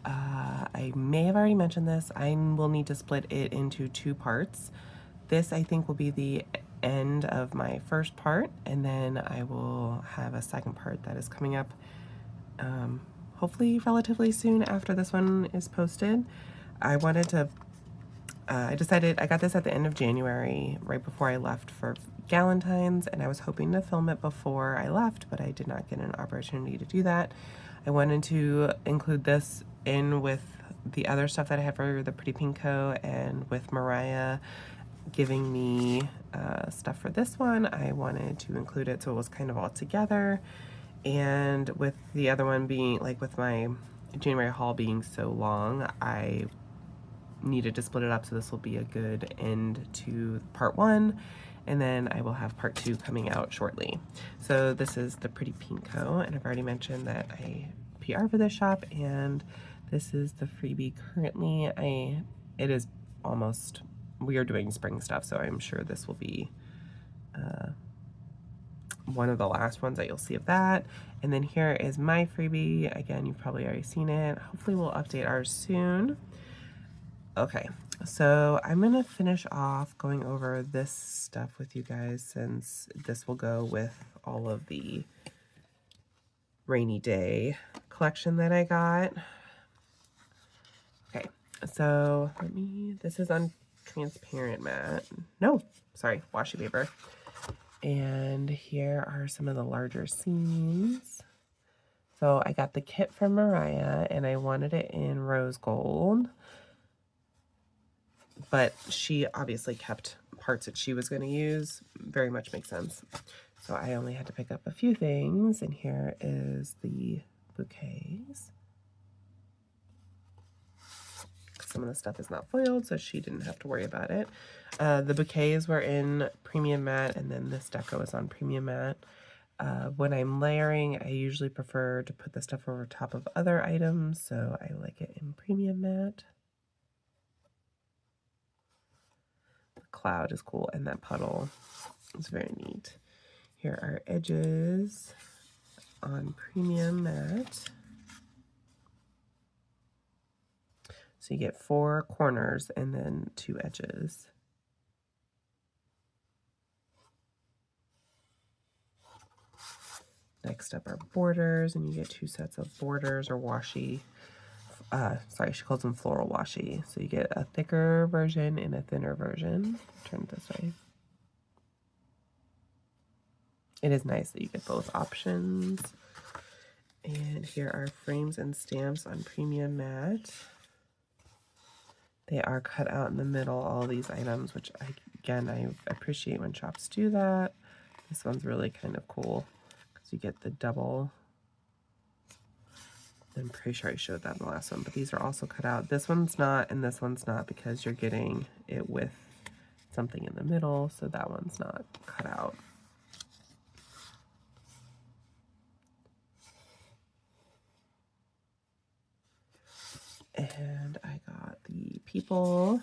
I may have already mentioned this. I will need to split it into 2 parts. This, I think, will be the end of my first part, and then I will have a second part that is coming up hopefully relatively soon after this one is posted. I wanted to, I decided, I got this at the end of January, right before I left for Galentine's, and I was hoping to film it before I left, but I did not get an opportunity to do that. I wanted to include this in with the other stuff that I had for the Pretty Pinko, and with Mariah giving me stuff for this one, I wanted to include it so it was kind of all together. And with the other one being, like with my January haul being so long, I needed to split it up, so this will be a good end to part 1. and then I will have part 2 coming out shortly. So this is the Pretty Pinko, and I've already mentioned that I PR for this shop, and this is the freebie currently. It is almost, we are doing spring stuff, so I'm sure this will be one of the last ones that you'll see of that. And then here is my freebie. Again, you've probably already seen it. Hopefully we'll update ours soon. Okay, so I'm gonna finish off going over this stuff with you guys, since this will go with all of the rainy day collection that I got. Okay, so this is on transparent mat. No, sorry, washi paper. And here are some of the larger scenes. So I got the kit from Mariah, and I wanted it in rose gold, but she obviously kept parts that she was going to use. Very much makes sense. So I only had to pick up a few things, and here is the bouquets. Some of the stuff is not foiled, so she didn't have to worry about it. The bouquets were in premium matte, and then this deco is on premium matte. When I'm layering, I usually prefer to put the stuff over top of other items, so I like it in premium matte. The cloud is cool, and that puddle is very neat. Here are edges on premium matte. So you get 4 corners and then 2 edges. Next up are borders, and you get 2 sets of borders or washi. Sorry, she calls them floral washi. So you get a thicker version and a thinner version. Turn it this way. It is nice that you get both options. And here are frames and stamps on premium matte. They are cut out in the middle, all these items, which I appreciate when shops do that. This one's really kind of cool because you get the double. I'm pretty sure I showed that in the last one, but these are also cut out. This one's not, and this one's not, because you're getting it with something in the middle, so that one's not cut out. And I got the people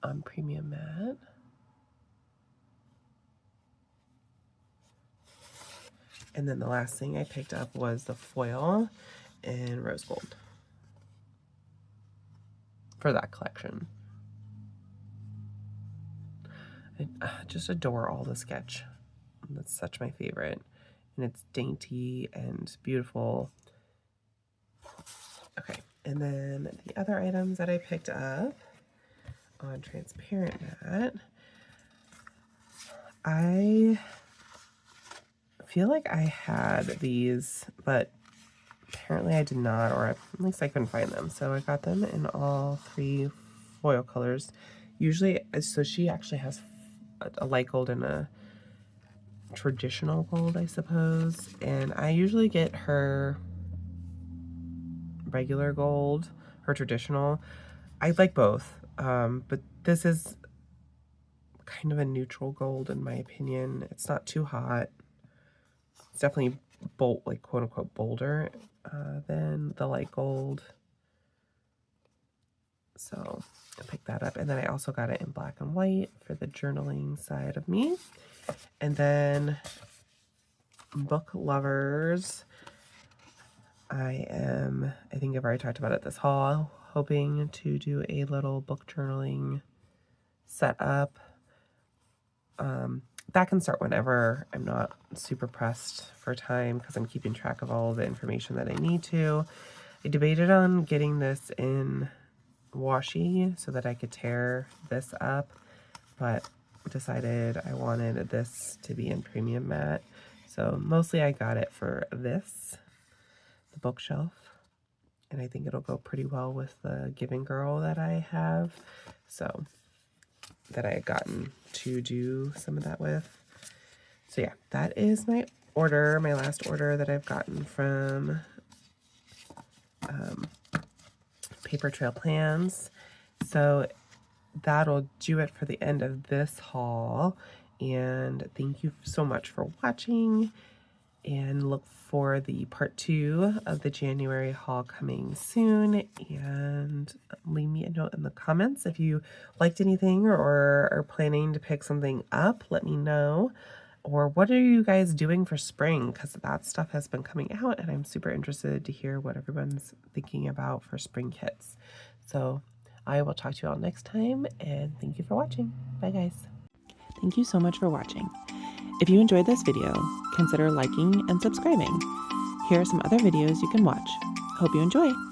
on premium matte. And then the last thing I picked up was the foil in rose gold for that collection. I just adore all the sketch. That's such my favorite. And it's dainty and beautiful. Okay, and then the other items that I picked up on transparent matte, I feel like I had these, but apparently I did not, or at least I couldn't find them. So I got them in all 3 foil colors. Usually, so she actually has a light gold and a traditional gold, I suppose. And I usually get her regular gold, her traditional. I like both, but this is kind of a neutral gold in my opinion. It's not too hot. It's definitely like quote unquote bolder than the light gold. So I picked that up, and then I also got it in black and white for the journaling side of me. And then book lovers, I think I've already talked about it this haul, hoping to do a little book journaling setup. That can start whenever. I'm not super pressed for time because I'm keeping track of all the information that I need to. I debated on getting this in washi so that I could tear this up, but decided I wanted this to be in premium matte. So mostly I got it for this, the bookshelf, and I think it'll go pretty well with the Giving Girl that I have, so that I had gotten to do some of that with. So yeah, that is my order, my last order that I've gotten from Paper Trail Plans. So that'll do it for the end of this haul. And thank you so much for watching, and look for the part 2 of the January haul coming soon. And leave me a note in the comments if you liked anything or are planning to pick something up. Let me know. Or what are you guys doing for spring? Because that stuff has been coming out, and I'm super interested to hear what everyone's thinking about for spring kits. So I will talk to you all next time, and thank you for watching. Bye, guys. Thank you so much for watching. If you enjoyed this video, consider liking and subscribing. Here are some other videos you can watch. Hope you enjoy.